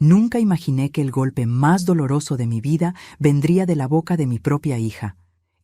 Nunca imaginé que el golpe más doloroso de mi vida vendría de la boca de mi propia hija.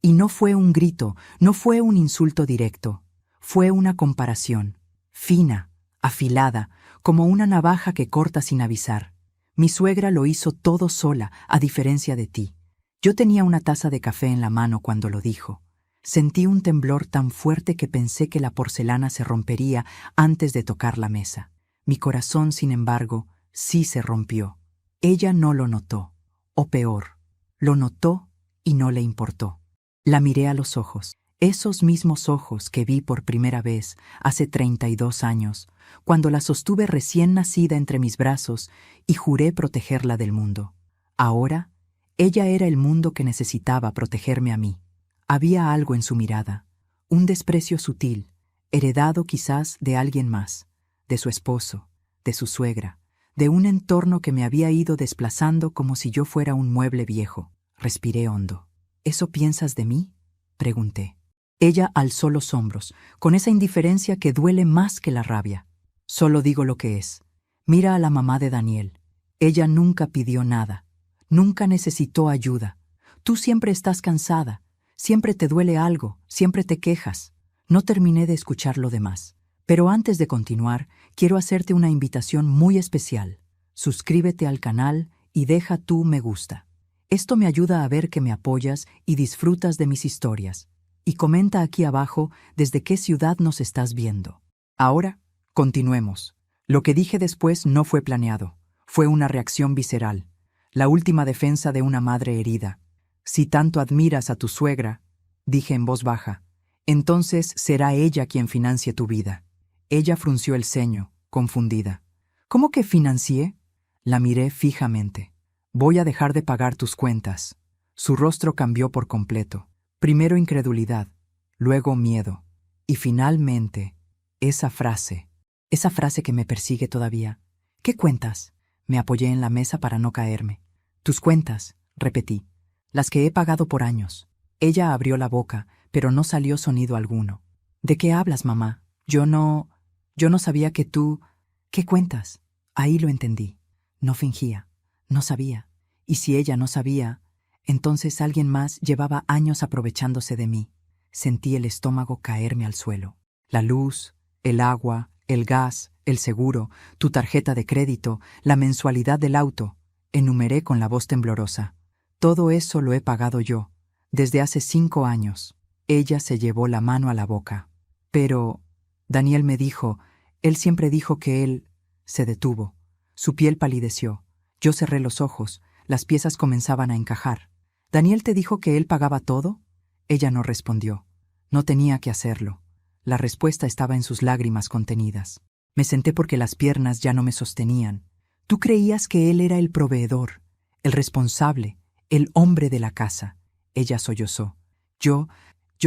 Y no fue un grito, no fue un insulto directo. Fue una comparación, fina, afilada, como una navaja que corta sin avisar. Mi suegra lo hizo todo sola, a diferencia de ti. Yo tenía una taza de café en la mano cuando lo dijo. Sentí un temblor tan fuerte que pensé que la porcelana se rompería antes de tocar la mesa. Mi corazón, sin embargo, sí se rompió. Ella no lo notó, o peor, lo notó y no le importó. La miré a los ojos, esos mismos ojos que vi por primera vez hace 32 años, cuando la sostuve recién nacida entre mis brazos y juré protegerla del mundo. Ahora, ella era el mundo que necesitaba protegerme a mí. Había algo en su mirada, un desprecio sutil, heredado quizás de alguien más, de su esposo, de su suegra, de un entorno que me había ido desplazando como si yo fuera un mueble viejo. Respiré hondo. ¿Eso piensas de mí?, pregunté. Ella alzó los hombros, con esa indiferencia que duele más que la rabia. Solo digo lo que es. Mira a la mamá de Daniel. Ella nunca pidió nada, nunca necesitó ayuda. Tú siempre estás cansada, siempre te duele algo, siempre te quejas. No terminé de escuchar lo demás. Pero antes de continuar, quiero hacerte una invitación muy especial. Suscríbete al canal y deja tu me gusta. Esto me ayuda a ver que me apoyas y disfrutas de mis historias. Y comenta aquí abajo desde qué ciudad nos estás viendo. Ahora, continuemos. Lo que dije después no fue planeado. Fue una reacción visceral. La última defensa de una madre herida. Si tanto admiras a tu suegra, dije en voz baja, entonces será ella quien financie tu vida. Ella frunció el ceño, confundida. ¿Cómo que financié? La miré fijamente. Voy a dejar de pagar tus cuentas. Su rostro cambió por completo. Primero incredulidad, luego miedo. Y finalmente, esa frase que me persigue todavía. ¿Qué cuentas? Me apoyé en la mesa para no caerme. Tus cuentas, repetí. Las que he pagado por años. Ella abrió la boca, pero no salió sonido alguno. ¿De qué hablas, mamá? Yo no sabía que tú... ¿Qué cuentas? Ahí lo entendí. No fingía. No sabía. Y si ella no sabía, entonces alguien más llevaba años aprovechándose de mí. Sentí el estómago caerme al suelo. La luz, el agua, el gas, el seguro, tu tarjeta de crédito, la mensualidad del auto. Enumeré con la voz temblorosa. Todo eso lo he pagado yo, desde hace 5 años. Ella se llevó la mano a la boca. Pero... Daniel me dijo, él siempre dijo que él... Se detuvo. Su piel palideció. Yo cerré los ojos. Las piezas comenzaban a encajar. ¿Daniel te dijo que él pagaba todo? Ella no respondió. No tenía que hacerlo. La respuesta estaba en sus lágrimas contenidas. Me senté porque las piernas ya no me sostenían. Tú creías que él era el proveedor, el responsable, el hombre de la casa. Ella sollozó. Yo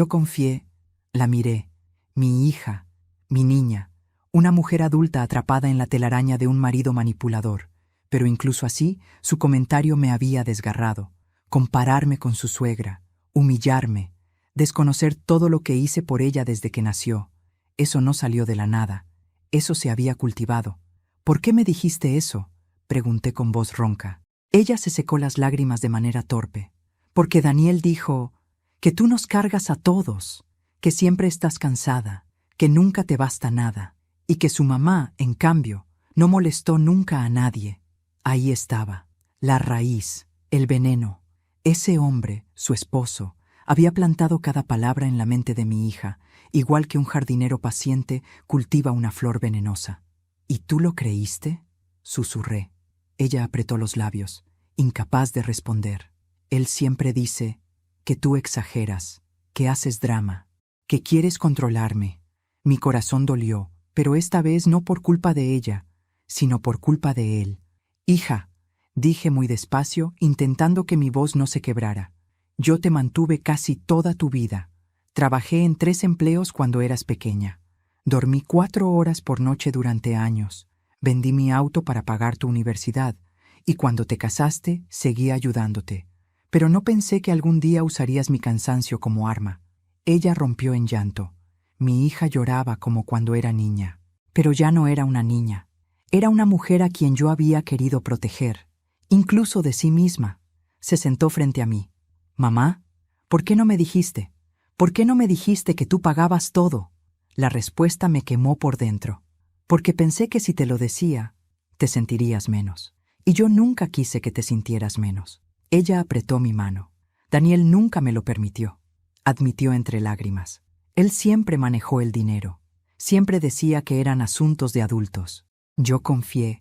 confié. La miré. Mi hija, mi niña, una mujer adulta atrapada en la telaraña de un marido manipulador. Pero incluso así, su comentario me había desgarrado. Compararme con su suegra, humillarme, desconocer todo lo que hice por ella desde que nació. Eso no salió de la nada. Eso se había cultivado. ¿Por qué me dijiste eso?, pregunté con voz ronca. Ella se secó las lágrimas de manera torpe. Porque Daniel dijo que tú nos cargas a todos, que siempre estás cansada, que nunca te basta nada, y que su mamá, en cambio, no molestó nunca a nadie. Ahí estaba, la raíz, el veneno. Ese hombre, su esposo, había plantado cada palabra en la mente de mi hija, igual que un jardinero paciente cultiva una flor venenosa. ¿Y tú lo creíste?, susurré. Ella apretó los labios, incapaz de responder. Él siempre dice que tú exageras, que haces drama, que quieres controlarme. Mi corazón dolió, pero esta vez no por culpa de ella, sino por culpa de él. Hija, dije muy despacio, intentando que mi voz no se quebrara. Yo te mantuve casi toda tu vida. Trabajé en 3 empleos cuando eras pequeña. Dormí 4 horas por noche durante años. Vendí mi auto para pagar tu universidad. Y cuando te casaste, seguí ayudándote. Pero no pensé que algún día usarías mi cansancio como arma. Ella rompió en llanto. Mi hija lloraba como cuando era niña. Pero ya no era una niña. Era una mujer a quien yo había querido proteger, incluso de sí misma. Se sentó frente a mí. «Mamá, ¿por qué no me dijiste? ¿Por qué no me dijiste que tú pagabas todo?» La respuesta me quemó por dentro. Porque pensé que si te lo decía, te sentirías menos. Y yo nunca quise que te sintieras menos. Ella apretó mi mano. Daniel nunca me lo permitió, admitió entre lágrimas. Él siempre manejó el dinero. Siempre decía que eran asuntos de adultos. Yo confié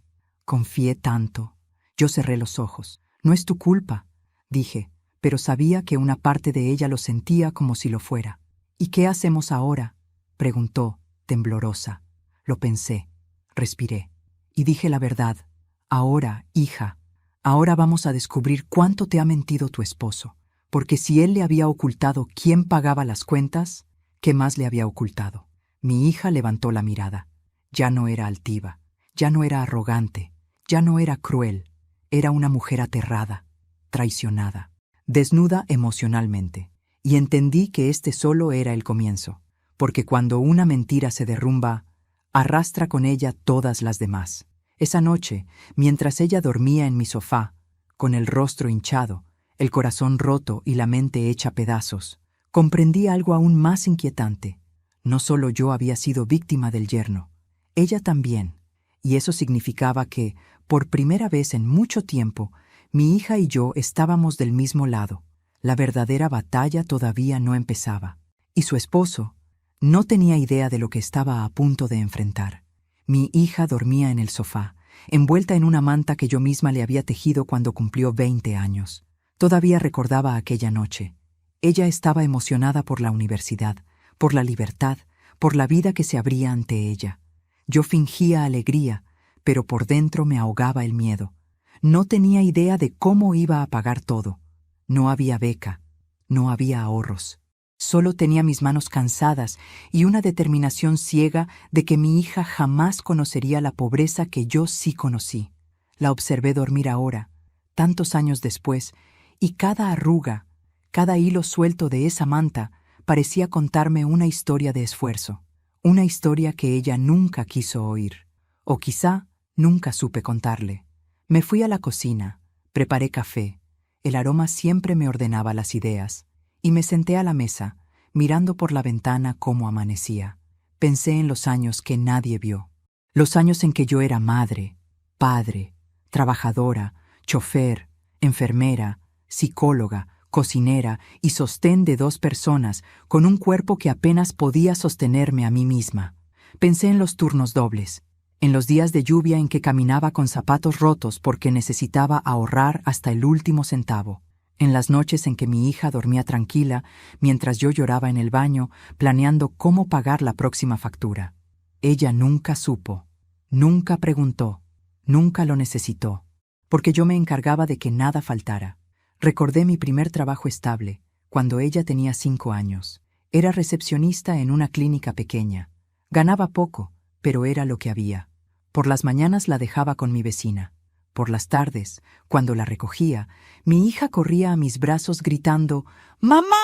tanto. Yo cerré los ojos. «No es tu culpa», dije, pero sabía que una parte de ella lo sentía como si lo fuera. «¿Y qué hacemos ahora?», preguntó, temblorosa. Lo pensé, respiré, y dije la verdad. «Ahora, hija, ahora vamos a descubrir cuánto te ha mentido tu esposo, porque si él le había ocultado quién pagaba las cuentas, ¿qué más le había ocultado?». Mi hija levantó la mirada. Ya no era altiva, ya no era arrogante, ya no era cruel. Era una mujer aterrada, traicionada, desnuda emocionalmente, y entendí que este solo era el comienzo, porque cuando una mentira se derrumba, arrastra con ella todas las demás. Esa noche, mientras ella dormía en mi sofá, con el rostro hinchado, el corazón roto y la mente hecha pedazos, comprendí algo aún más inquietante. No solo yo había sido víctima del yerno, ella también, y eso significaba que, por primera vez en mucho tiempo, mi hija y yo estábamos del mismo lado. La verdadera batalla todavía no empezaba. Y su esposo no tenía idea de lo que estaba a punto de enfrentar. Mi hija dormía en el sofá, envuelta en una manta que yo misma le había tejido cuando cumplió 20 años. Todavía recordaba aquella noche. Ella estaba emocionada por la universidad, por la libertad, por la vida que se abría ante ella. Yo fingía alegría, pero por dentro me ahogaba el miedo. No tenía idea de cómo iba a pagar todo. No había beca, no había ahorros. Solo tenía mis manos cansadas y una determinación ciega de que mi hija jamás conocería la pobreza que yo sí conocí. La observé dormir ahora, tantos años después, y cada arruga, cada hilo suelto de esa manta parecía contarme una historia de esfuerzo, una historia que ella nunca quiso oír, o quizá nunca supe contarle. Me fui a la cocina, preparé café, el aroma siempre me ordenaba las ideas, y me senté a la mesa, mirando por la ventana cómo amanecía. Pensé en los años que nadie vio, los años en que yo era madre, padre, trabajadora, chofer, enfermera, psicóloga, cocinera y sostén de 2 personas, con un cuerpo que apenas podía sostenerme a mí misma. Pensé en los turnos dobles, en los días de lluvia en que caminaba con zapatos rotos porque necesitaba ahorrar hasta el último centavo, en las noches en que mi hija dormía tranquila mientras yo lloraba en el baño planeando cómo pagar la próxima factura. Ella nunca supo, nunca preguntó, nunca lo necesitó, porque yo me encargaba de que nada faltara. Recordé mi primer trabajo estable, cuando ella tenía 5 años. Era recepcionista en una clínica pequeña. Ganaba poco, pero era lo que había. Por las mañanas la dejaba con mi vecina. Por las tardes, cuando la recogía, mi hija corría a mis brazos gritando «¡Mamá!».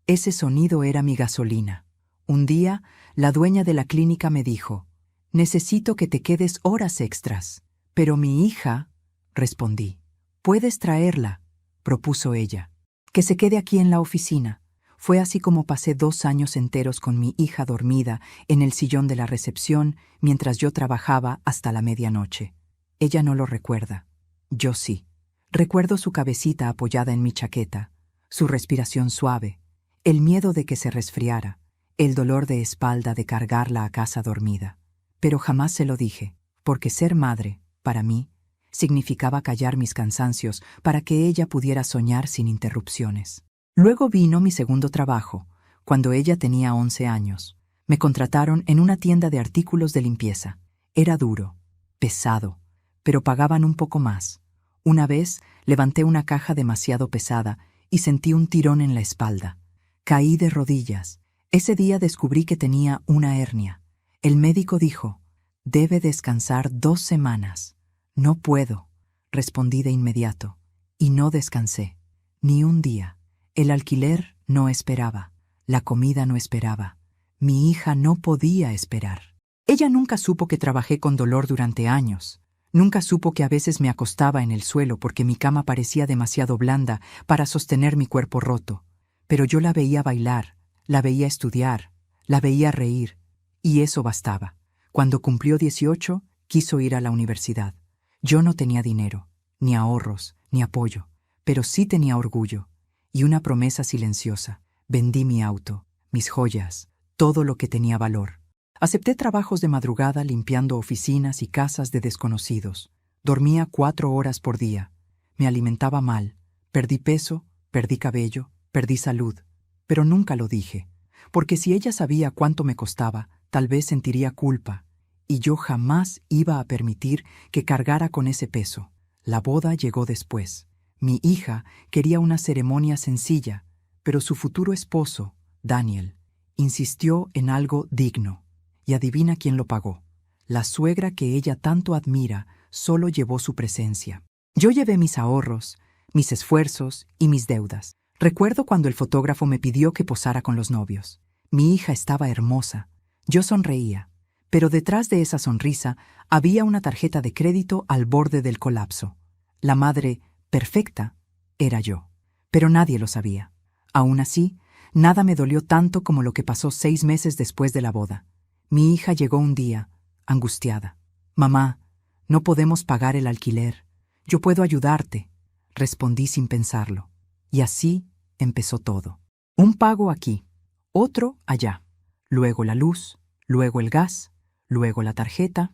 Ese sonido era mi gasolina. Un día, la dueña de la clínica me dijo «Necesito que te quedes horas extras». «Pero mi hija», respondí. «Puedes traerla», propuso ella. «Que se quede aquí en la oficina». Fue así como pasé 2 años enteros con mi hija dormida en el sillón de la recepción mientras yo trabajaba hasta la medianoche. Ella no lo recuerda. Yo sí. Recuerdo su cabecita apoyada en mi chaqueta, su respiración suave, el miedo de que se resfriara, el dolor de espalda de cargarla a casa dormida. Pero jamás se lo dije, porque ser madre, para mí, significaba callar mis cansancios para que ella pudiera soñar sin interrupciones. Luego vino mi segundo trabajo, cuando ella tenía 11 años. Me contrataron en una tienda de artículos de limpieza. Era duro, pesado, pero pagaban un poco más. Una vez levanté una caja demasiado pesada y sentí un tirón en la espalda. Caí de rodillas. Ese día descubrí que tenía una hernia. El médico dijo, «Debe descansar 2 semanas». «No puedo», respondí de inmediato, y no descansé, ni un día. El alquiler no esperaba, la comida no esperaba, mi hija no podía esperar. Ella nunca supo que trabajé con dolor durante años. Nunca supo que a veces me acostaba en el suelo porque mi cama parecía demasiado blanda para sostener mi cuerpo roto. Pero yo la veía bailar, la veía estudiar, la veía reír, y eso bastaba. Cuando cumplió 18, quiso ir a la universidad. Yo no tenía dinero, ni ahorros, ni apoyo, pero sí tenía orgullo, y una promesa silenciosa. Vendí mi auto, mis joyas, todo lo que tenía valor. Acepté trabajos de madrugada limpiando oficinas y casas de desconocidos. Dormía 4 horas por día. Me alimentaba mal. Perdí peso, perdí cabello, perdí salud. Pero nunca lo dije, porque si ella sabía cuánto me costaba, tal vez sentiría culpa, y yo jamás iba a permitir que cargara con ese peso. La boda llegó después. Mi hija quería una ceremonia sencilla, pero su futuro esposo, Daniel, insistió en algo digno. Y adivina quién lo pagó. La suegra que ella tanto admira solo llevó su presencia. Yo llevé mis ahorros, mis esfuerzos y mis deudas. Recuerdo cuando el fotógrafo me pidió que posara con los novios. Mi hija estaba hermosa. Yo sonreía, pero detrás de esa sonrisa había una tarjeta de crédito al borde del colapso. La madre perfecta era yo, pero nadie lo sabía. Aún así, nada me dolió tanto como lo que pasó 6 meses después de la boda. Mi hija llegó un día, angustiada. «Mamá, no podemos pagar el alquiler. Yo puedo ayudarte», respondí sin pensarlo. Y así empezó todo. Un pago aquí, otro allá. Luego la luz, luego el gas, luego la tarjeta,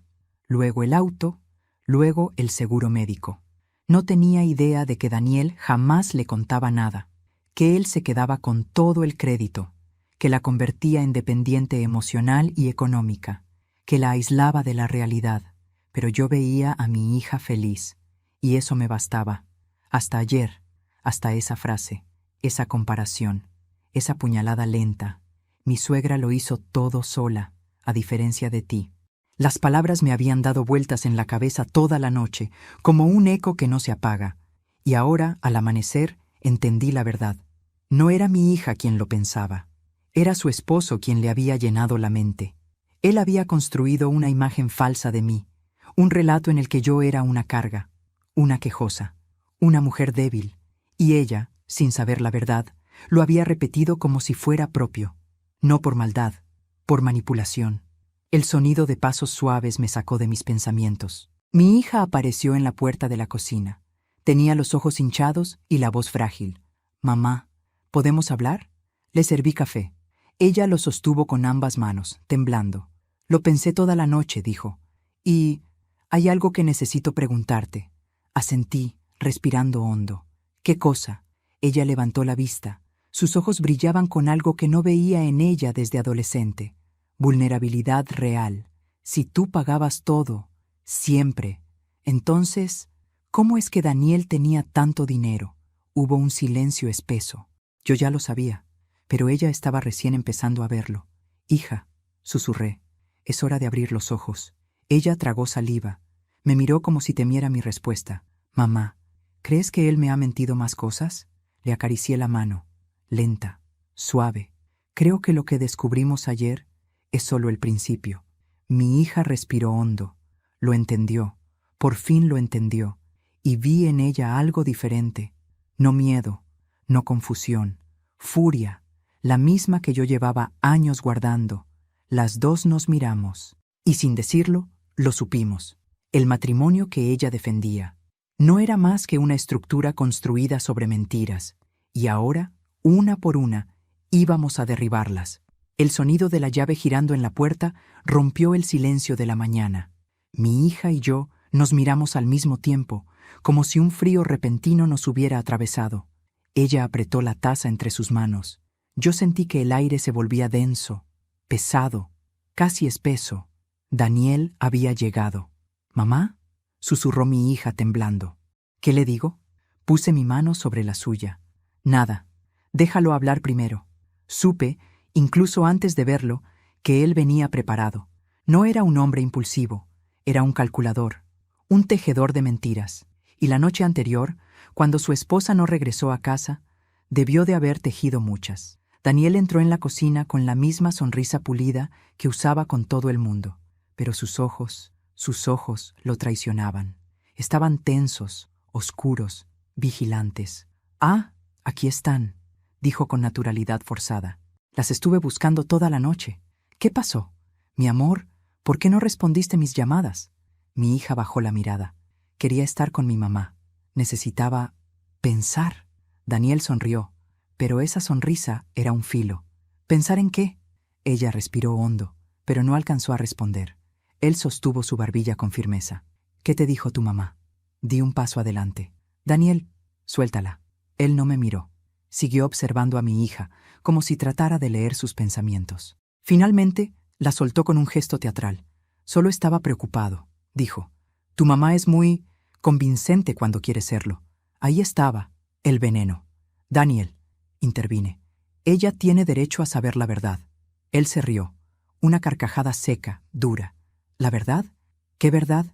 luego el auto, luego el seguro médico. No tenía idea de que Daniel jamás le contaba nada, que él se quedaba con todo el crédito, que la convertía en dependiente emocional y económica, que la aislaba de la realidad. Pero yo veía a mi hija feliz, y eso me bastaba. Hasta ayer, hasta esa frase, esa comparación, esa puñalada lenta. Mi suegra lo hizo todo sola, a diferencia de ti. Las palabras me habían dado vueltas en la cabeza toda la noche, como un eco que no se apaga. Y ahora, al amanecer, entendí la verdad. No era mi hija quien lo pensaba. Era su esposo quien le había llenado la mente. Él había construido una imagen falsa de mí, un relato en el que yo era una carga, una quejosa, una mujer débil, y ella, sin saber la verdad, lo había repetido como si fuera propio, no por maldad, por manipulación. El sonido de pasos suaves me sacó de mis pensamientos. Mi hija apareció en la puerta de la cocina. Tenía los ojos hinchados y la voz frágil. «Mamá, ¿podemos hablar?» Le serví café. Ella lo sostuvo con ambas manos, temblando. «Lo pensé toda la noche», dijo. «Y hay algo que necesito preguntarte». Asentí, respirando hondo. «¿Qué cosa?» Ella levantó la vista. Sus ojos brillaban con algo que no veía en ella desde adolescente. Vulnerabilidad real. Si tú pagabas todo, siempre. Entonces, ¿cómo es que Daniel tenía tanto dinero? Hubo un silencio espeso. Yo ya lo sabía, pero ella estaba recién empezando a verlo. «Hija», susurré, «es hora de abrir los ojos». Ella tragó saliva. Me miró como si temiera mi respuesta. «Mamá, ¿crees que él me ha mentido más cosas?» Le acaricié la mano, lenta, suave. «Creo que lo que descubrimos ayer es solo el principio». Mi hija respiró hondo. Lo entendió. Por fin lo entendió. Y vi en ella algo diferente. No miedo, no confusión. Furia, la misma que yo llevaba años guardando. Las dos nos miramos. Y sin decirlo, lo supimos. El matrimonio que ella defendía no era más que una estructura construida sobre mentiras. Y ahora, una por una, íbamos a derribarlas. El sonido de la llave girando en la puerta rompió el silencio de la mañana. Mi hija y yo nos miramos al mismo tiempo, como si un frío repentino nos hubiera atravesado. Ella apretó la taza entre sus manos. Yo sentí que el aire se volvía denso, pesado, casi espeso. Daniel había llegado. «¿Mamá?», susurró mi hija temblando. «¿Qué le digo?». Puse mi mano sobre la suya. «Nada. Déjalo hablar primero». Supe, incluso antes de verlo, que él venía preparado. No era un hombre impulsivo, era un calculador, un tejedor de mentiras. Y la noche anterior, cuando su esposa no regresó a casa, debió de haber tejido muchas. Daniel entró en la cocina con la misma sonrisa pulida que usaba con todo el mundo. pero sus ojos lo traicionaban. Estaban tensos, oscuros, vigilantes. «Ah, aquí están», dijo con naturalidad forzada. «Las estuve buscando toda la noche. ¿Qué pasó? Mi amor, ¿por qué no respondiste mis llamadas?» Mi hija bajó la mirada. Quería estar con mi mamá. Necesitaba pensar. Daniel sonrió, pero esa sonrisa era un filo. ¿Pensar en qué? Ella respiró hondo, pero no alcanzó a responder. Él sostuvo su barbilla con firmeza. «¿Qué te dijo tu mamá?» Di un paso adelante. «Daniel, suéltala». Él no me miró. Siguió observando a mi hija, como si tratara de leer sus pensamientos. Finalmente, la soltó con un gesto teatral. «Solo estaba preocupado», dijo. «Tu mamá es muy convincente cuando quiere serlo». Ahí estaba, el veneno. «Daniel», intervine, «ella tiene derecho a saber la verdad». Él se rió, una carcajada seca, dura. «¿La verdad? ¿Qué verdad?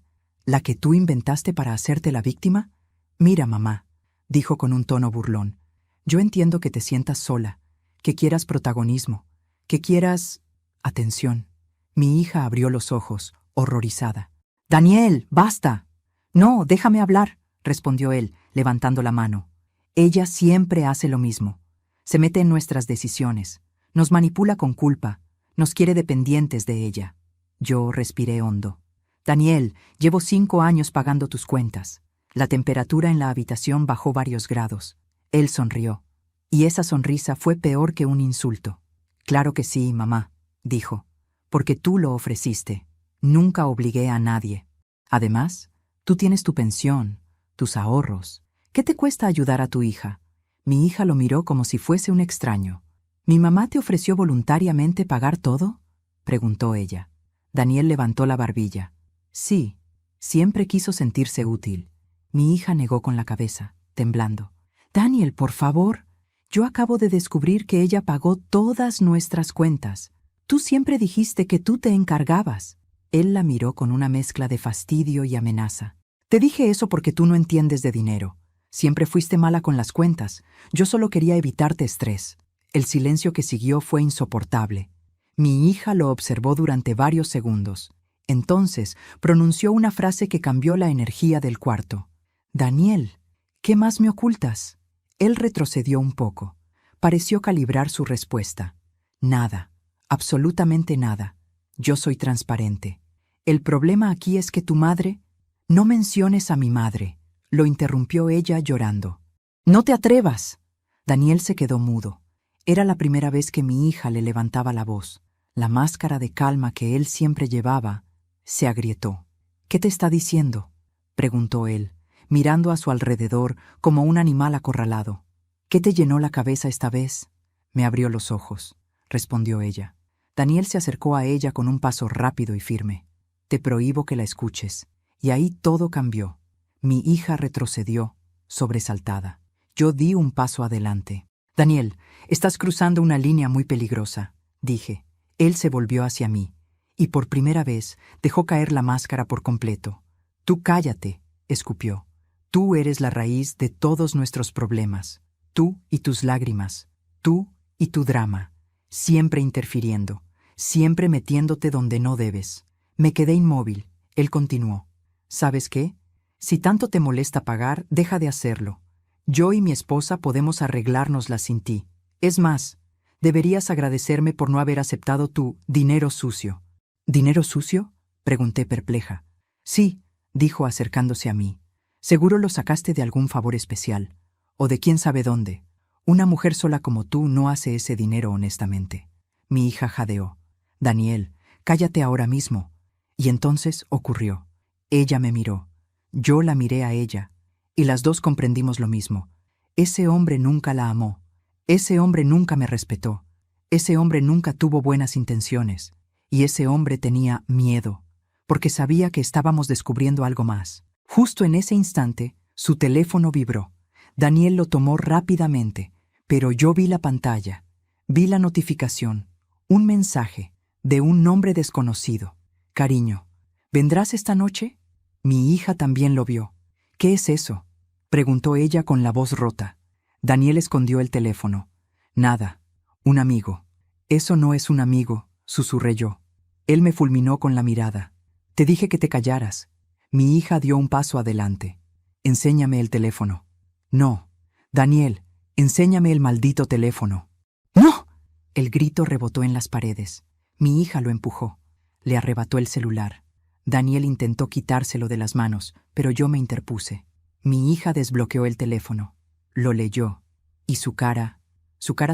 ¿La que tú inventaste para hacerte la víctima?» «Mira, mamá», dijo con un tono burlón, «yo entiendo que te sientas sola, que quieras protagonismo, que quieras atención». Mi hija abrió los ojos, horrorizada. «Daniel, basta». «No, déjame hablar», respondió él, levantando la mano. «Ella siempre hace lo mismo. Se mete en nuestras decisiones, nos manipula con culpa, nos quiere dependientes de ella». Yo respiré hondo. «Daniel, llevo 5 años pagando tus cuentas». La temperatura en la habitación bajó varios grados. Él sonrió. Y esa sonrisa fue peor que un insulto. «Claro que sí, mamá», dijo, «porque tú lo ofreciste. Nunca obligué a nadie. Además, tú tienes tu pensión, tus ahorros. ¿Qué te cuesta ayudar a tu hija?» Mi hija lo miró como si fuese un extraño. «¿Mi mamá te ofreció voluntariamente pagar todo?», preguntó ella. Daniel levantó la barbilla. «Sí, siempre quiso sentirse útil». Mi hija negó con la cabeza, temblando. «Daniel, por favor, yo acabo de descubrir que ella pagó todas nuestras cuentas. Tú siempre dijiste que tú te encargabas». Él la miró con una mezcla de fastidio y amenaza. «Te dije eso porque tú no entiendes de dinero. Siempre fuiste mala con las cuentas. Yo solo quería evitarte estrés». El silencio que siguió fue insoportable. Mi hija lo observó durante varios segundos. Entonces pronunció una frase que cambió la energía del cuarto. «Daniel, ¿qué más me ocultas?» Él retrocedió un poco. Pareció calibrar su respuesta. «Nada, absolutamente nada. Yo soy transparente. El problema aquí es que tu madre...» «No menciones a mi madre», lo interrumpió ella llorando. «No te atrevas». Daniel se quedó mudo. Era la primera vez que mi hija le levantaba la voz. La máscara de calma que él siempre llevaba se agrietó. «¿Qué te está diciendo?», preguntó él, mirando a su alrededor como un animal acorralado. «¿Qué te llenó la cabeza esta vez?». «Me abrió los ojos», respondió ella. Daniel se acercó a ella con un paso rápido y firme. «Te prohíbo que la escuches». Y ahí todo cambió. Mi hija retrocedió, sobresaltada. Yo di un paso adelante. «Daniel, estás cruzando una línea muy peligrosa», dije. Él se volvió hacia mí, y por primera vez dejó caer la máscara por completo. «Tú cállate», escupió. «Tú eres la raíz de todos nuestros problemas. Tú y tus lágrimas. Tú y tu drama. Siempre interfiriendo. Siempre metiéndote donde no debes». Me quedé inmóvil. Él continuó. «¿Sabes qué? Si tanto te molesta pagar, deja de hacerlo. Yo y mi esposa podemos arreglárnoslas sin ti. Es más, deberías agradecerme por no haber aceptado tu dinero sucio». «¿Dinero sucio?», pregunté perpleja. «Sí», dijo acercándose a mí. «Seguro lo sacaste de algún favor especial, o de quién sabe dónde. Una mujer sola como tú no hace ese dinero honestamente». Mi hija jadeó. «Daniel, cállate ahora mismo». Y entonces ocurrió. Ella me miró. Yo la miré a ella. Y las dos comprendimos lo mismo. Ese hombre nunca la amó. Ese hombre nunca me respetó. Ese hombre nunca tuvo buenas intenciones. Y ese hombre tenía miedo, porque sabía que estábamos descubriendo algo más. Justo en ese instante, su teléfono vibró. Daniel lo tomó rápidamente, pero yo vi la pantalla. Vi la notificación. Un mensaje de un nombre desconocido. «Cariño, ¿vendrás esta noche?». Mi hija también lo vio. «¿Qué es eso?», preguntó ella con la voz rota. Daniel escondió el teléfono. «Nada, un amigo». «Eso no es un amigo», susurré yo. Él me fulminó con la mirada. Te dije que te callaras. Mi hija dio un paso adelante. Enséñame el teléfono. No. Daniel, enséñame el maldito teléfono. ¡No! El grito rebotó en las paredes. Mi hija lo empujó. Le arrebató el celular. Daniel intentó quitárselo de las manos, pero yo me interpuse. Mi hija desbloqueó el teléfono. Lo leyó. Y su cara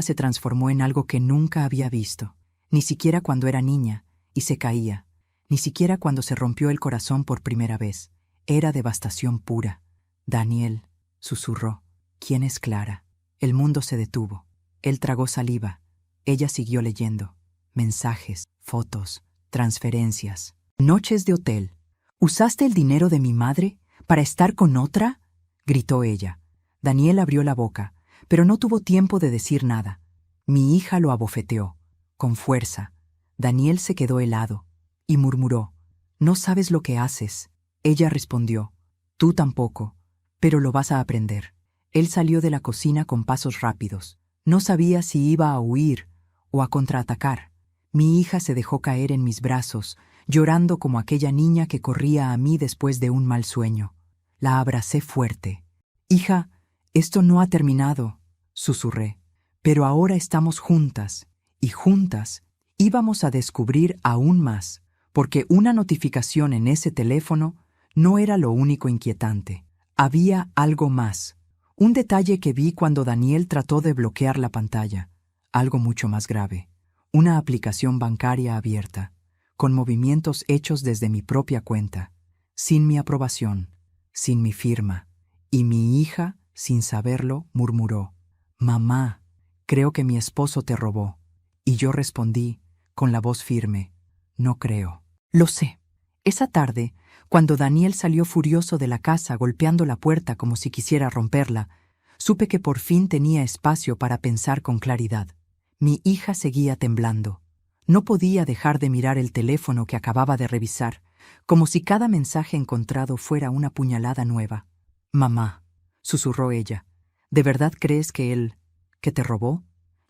se transformó en algo que nunca había visto. Ni siquiera cuando era niña, y se caía. Ni siquiera cuando se rompió el corazón por primera vez. Era devastación pura. Daniel, susurró. ¿Quién es Clara? El mundo se detuvo. Él tragó saliva. Ella siguió leyendo. Mensajes, fotos, transferencias. Noches de hotel. ¿Usaste el dinero de mi madre para estar con otra? Gritó ella. Daniel abrió la boca, pero no tuvo tiempo de decir nada. Mi hija lo abofeteó, con fuerza. Daniel se quedó helado y murmuró: «No sabes lo que haces». Ella respondió: «Tú tampoco, pero lo vas a aprender». Él salió de la cocina con pasos rápidos. No sabía si iba a huir o a contraatacar. Mi hija se dejó caer en mis brazos, llorando como aquella niña que corría a mí después de un mal sueño. La abracé fuerte. «Hija, esto no ha terminado», susurré. «Pero ahora estamos juntas, y juntas íbamos a descubrir aún más, porque una notificación en ese teléfono no era lo único inquietante. Había algo más. Un detalle que vi cuando Daniel trató de bloquear la pantalla. Algo mucho más grave. Una aplicación bancaria abierta, con movimientos hechos desde mi propia cuenta, sin mi aprobación, sin mi firma. Y mi hija, sin saberlo, murmuró: «Mamá, creo que mi esposo te robó». Y yo respondí, con la voz firme: «No creo». Lo sé. Esa tarde, cuando Daniel salió furioso de la casa golpeando la puerta como si quisiera romperla, supe que por fin tenía espacio para pensar con claridad. Mi hija seguía temblando. No podía dejar de mirar el teléfono que acababa de revisar, como si cada mensaje encontrado fuera una puñalada nueva. «Mamá», susurró ella, «¿de verdad crees que te robó?»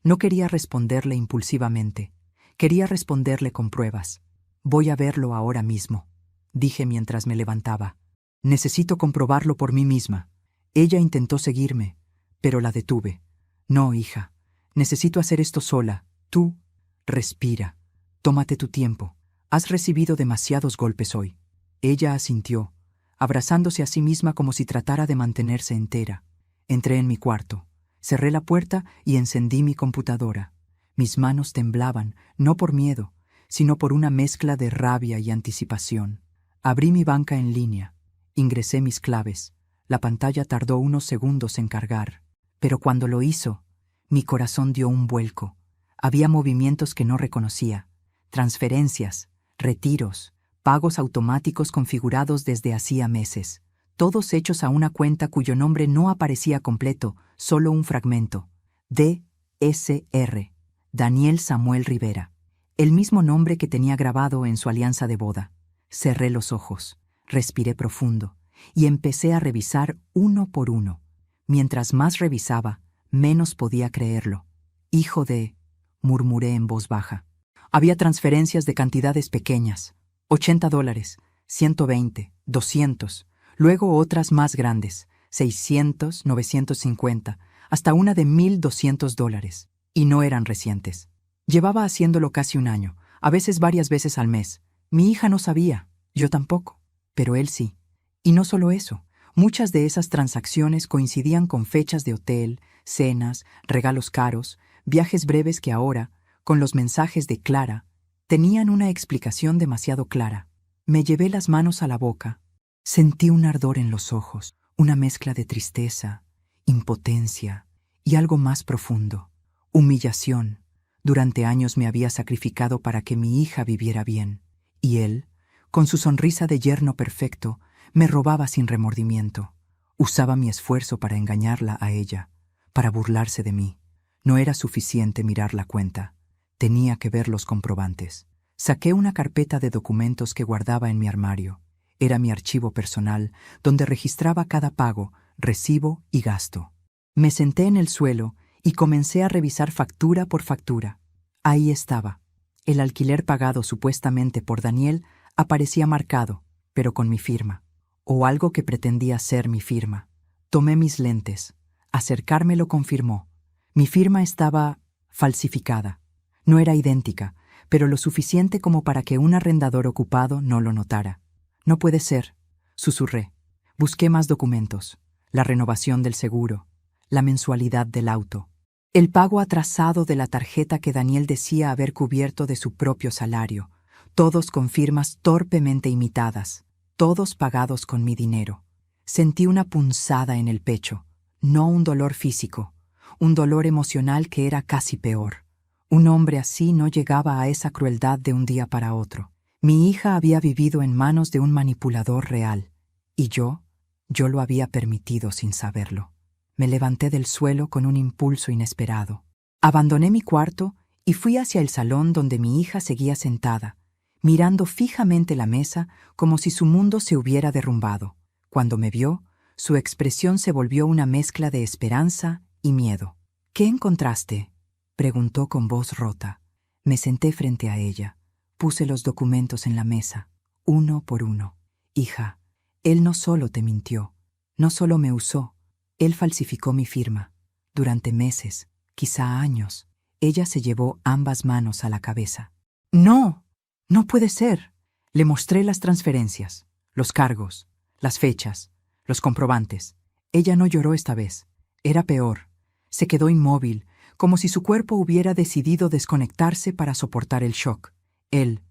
No quería responderle impulsivamente. Quería responderle con pruebas. «Voy a verlo ahora mismo», dije mientras me levantaba. «Necesito comprobarlo por mí misma». Ella intentó seguirme, pero la detuve. «No, hija. Necesito hacer esto sola. Tú, respira. Tómate tu tiempo. Has recibido demasiados golpes hoy». Ella asintió, abrazándose a sí misma como si tratara de mantenerse entera. Entré en mi cuarto, cerré la puerta y encendí mi computadora. Mis manos temblaban, no por miedo, sino por una mezcla de rabia y anticipación. Abrí mi banca en línea, ingresé mis claves. La pantalla tardó unos segundos en cargar, pero cuando lo hizo, mi corazón dio un vuelco. Había movimientos que no reconocía, transferencias, retiros, pagos automáticos configurados desde hacía meses, todos hechos a una cuenta cuyo nombre no aparecía completo, solo un fragmento. D.S.R. Daniel Samuel Rivera. El mismo nombre que tenía grabado en su alianza de boda. Cerré los ojos, respiré profundo y empecé a revisar uno por uno. Mientras más revisaba, menos podía creerlo. «Hijo de», murmuré en voz baja. Había transferencias de cantidades pequeñas, $80, 120, 200, luego otras más grandes, 600, 950, hasta una de $1,200, y no eran recientes. Llevaba haciéndolo casi un año, a veces varias veces al mes. Mi hija no sabía, yo tampoco, pero él sí. Y no solo eso, muchas de esas transacciones coincidían con fechas de hotel, cenas, regalos caros, viajes breves que ahora, con los mensajes de Clara, tenían una explicación demasiado clara. Me llevé las manos a la boca. Sentí un ardor en los ojos, una mezcla de tristeza, impotencia y algo más profundo. Humillación. Durante años me había sacrificado para que mi hija viviera bien, y él, con su sonrisa de yerno perfecto, me robaba sin remordimiento. Usaba mi esfuerzo para engañarla a ella, para burlarse de mí. No era suficiente mirar la cuenta. Tenía que ver los comprobantes. Saqué una carpeta de documentos que guardaba en mi armario. Era mi archivo personal, donde registraba cada pago, recibo y gasto. Me senté en el suelo y comencé a revisar factura por factura. Ahí estaba. El alquiler pagado supuestamente por Daniel Aparecía marcado, pero con mi firma, o algo que pretendía ser mi firma. Tomé mis lentes. Acercarme lo confirmó. Mi firma estaba falsificada. No era idéntica, pero lo suficiente como para que un arrendador ocupado no lo notara. No puede ser, susurré. Busqué más documentos. La renovación del seguro, la mensualidad del auto, el pago atrasado de la tarjeta que Daniel decía haber cubierto de su propio salario, todos con firmas torpemente imitadas, todos pagados con mi dinero. Sentí una punzada en el pecho, no un dolor físico, un dolor emocional que era casi peor. Un hombre así no llegaba a esa crueldad de un día para otro. Mi hija había vivido en manos de un manipulador real, y yo lo había permitido sin saberlo. Me levanté del suelo con un impulso inesperado. Abandoné mi cuarto y fui hacia el salón donde mi hija seguía sentada, mirando fijamente la mesa como si su mundo se hubiera derrumbado. Cuando me vio, su expresión se volvió una mezcla de esperanza y miedo. «¿Qué encontraste?», preguntó con voz rota. Me senté frente a ella. Puse los documentos en la mesa, uno por uno. «Hija, él no solo te mintió, no solo me usó, él falsificó mi firma. Durante meses, quizá años». Ella se llevó ambas manos a la cabeza. «No, no puede ser». Le mostré las transferencias, los cargos, las fechas, los comprobantes. Ella no lloró esta vez. Era peor. Se quedó inmóvil, como si su cuerpo hubiera decidido desconectarse para soportar el shock. Él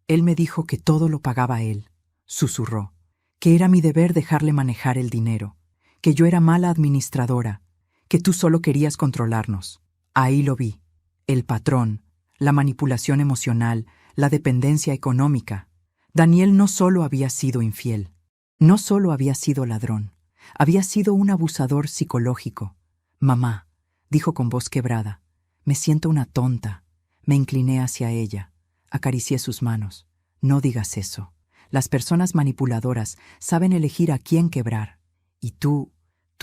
me dijo que todo lo pagaba él, susurró, que era mi deber dejarle manejar el dinero, que yo era mala administradora, que tú solo querías controlarnos. Ahí lo vi. El patrón, la manipulación emocional, la dependencia económica. Daniel no solo había sido infiel, no solo había sido ladrón, había sido un abusador psicológico. «Mamá», dijo con voz quebrada, «me siento una tonta». Me incliné hacia ella, acaricié sus manos. «No digas eso. Las personas manipuladoras saben elegir a quién quebrar. Y tú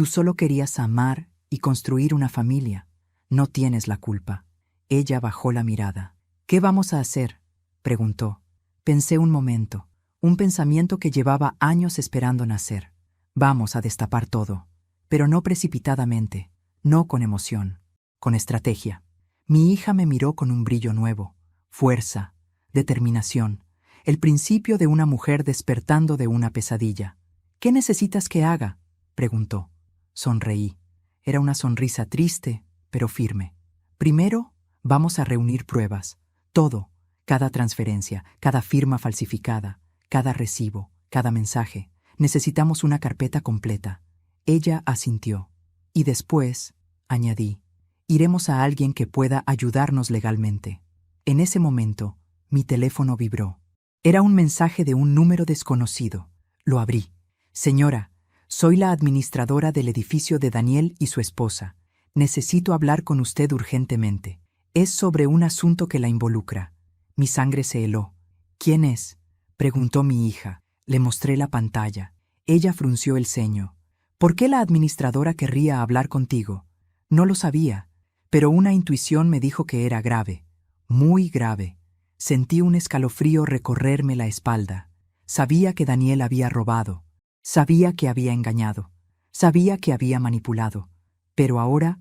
solo querías amar y construir una familia. No tienes la culpa». Ella bajó la mirada. «¿Qué vamos a hacer?», preguntó. Pensé un momento, un pensamiento que llevaba años esperando nacer. «Vamos a destapar todo, pero no precipitadamente, no con emoción, con estrategia». Mi hija me miró con un brillo nuevo, fuerza, determinación, el principio de una mujer despertando de una pesadilla. «¿Qué necesitas que haga?», preguntó. Sonreí. Era una sonrisa triste, pero firme. «Primero, vamos a reunir pruebas. Todo, cada transferencia, cada firma falsificada, cada recibo, cada mensaje. Necesitamos una carpeta completa». Ella asintió. «Y después», añadí, «iremos a alguien que pueda ayudarnos legalmente». En ese momento, mi teléfono vibró. Era un mensaje de un número desconocido. Lo abrí. «Señora, soy la administradora del edificio de Daniel y su esposa. Necesito hablar con usted urgentemente. Es sobre un asunto que la involucra». Mi sangre se heló. «¿Quién es?», preguntó mi hija. Le mostré la pantalla. Ella frunció el ceño. «¿Por qué la administradora querría hablar contigo?». No lo sabía, pero una intuición me dijo que era grave, muy grave. Sentí un escalofrío recorrerme la espalda. Sabía que Daniel había robado, sabía que había engañado, sabía que había manipulado, pero ahora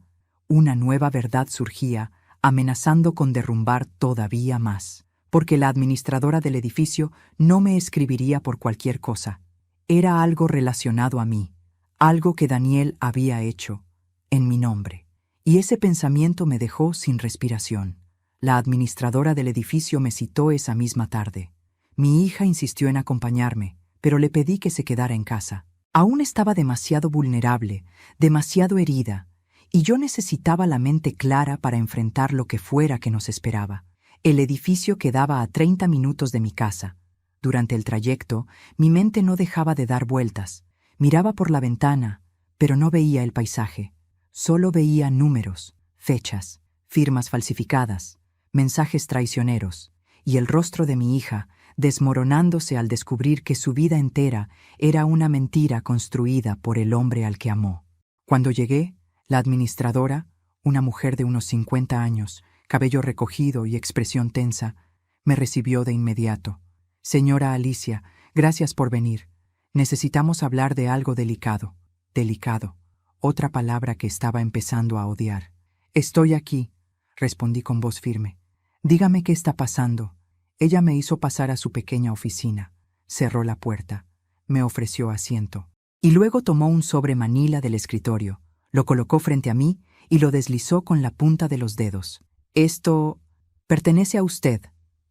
una nueva verdad surgía, amenazando con derrumbar todavía más, porque la administradora del edificio no me escribiría por cualquier cosa. Era algo relacionado a mí, algo que Daniel había hecho, en mi nombre. Y ese pensamiento me dejó sin respiración. La administradora del edificio me citó esa misma tarde. Mi hija insistió en acompañarme, pero le pedí que se quedara en casa. Aún estaba demasiado vulnerable, demasiado herida, y yo necesitaba la mente clara para enfrentar lo que fuera que nos esperaba. El edificio quedaba a 30 minutos de mi casa. Durante el trayecto, mi mente no dejaba de dar vueltas. Miraba por la ventana, pero no veía el paisaje. Solo veía números, fechas, firmas falsificadas, mensajes traicioneros, y el rostro de mi hija, desmoronándose al descubrir que su vida entera era una mentira construida por el hombre al que amó. Cuando llegué, la administradora, una mujer de unos 50 años, cabello recogido y expresión tensa, me recibió de inmediato. Señora Alicia, gracias por venir. Necesitamos hablar de algo delicado. Delicado. Otra palabra que estaba empezando a odiar. Estoy aquí, respondí con voz firme. Dígame qué está pasando. Ella me hizo pasar a su pequeña oficina. Cerró la puerta. Me ofreció asiento. Y luego tomó un sobre manila del escritorio, lo colocó frente a mí y lo deslizó con la punta de los dedos. Esto pertenece a usted,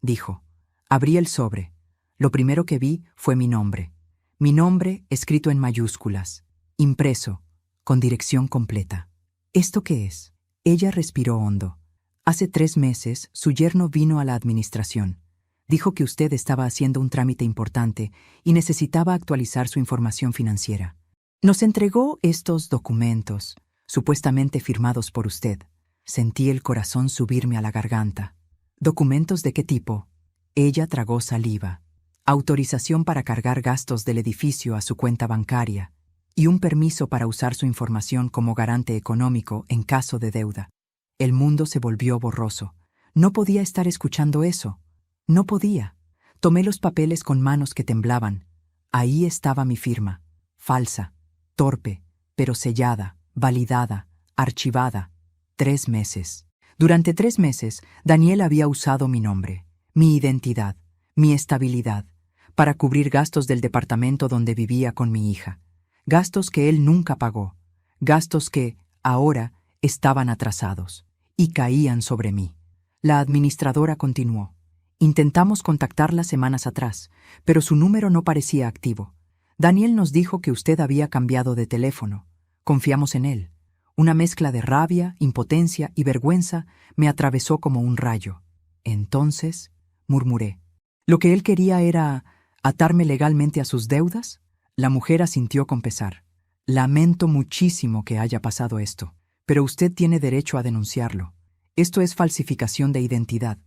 dijo. Abrí el sobre. Lo primero que vi fue mi nombre. Mi nombre escrito en mayúsculas, impreso, con dirección completa. ¿Esto qué es? Ella respiró hondo. Hace 3 meses, su yerno vino a la administración. Dijo que usted estaba haciendo un trámite importante y necesitaba actualizar su información financiera. Nos entregó estos documentos, supuestamente firmados por usted. Sentí el corazón subirme a la garganta. ¿Documentos de qué tipo? Ella tragó saliva. Autorización para cargar gastos del edificio a su cuenta bancaria y un permiso para usar su información como garante económico en caso de deuda. El mundo se volvió borroso. No podía estar escuchando eso. No podía. Tomé los papeles con manos que temblaban. Ahí estaba mi firma. Falsa, torpe, pero sellada, validada, archivada. 3 meses. Durante 3 meses, Daniel había usado mi nombre, mi identidad, mi estabilidad, para cubrir gastos del departamento donde vivía con mi hija. Gastos que él nunca pagó. Gastos que, ahora, estaban atrasados y caían sobre mí. La administradora continuó. Intentamos contactarla semanas atrás, pero su número no parecía activo. Daniel nos dijo que usted había cambiado de teléfono. Confiamos en él. Una mezcla de rabia, impotencia y vergüenza me atravesó como un rayo. Entonces, murmuré. ¿Lo que él quería era atarme legalmente a sus deudas? La mujer asintió con pesar. Lamento muchísimo que haya pasado esto, pero usted tiene derecho a denunciarlo. Esto es falsificación de identidad,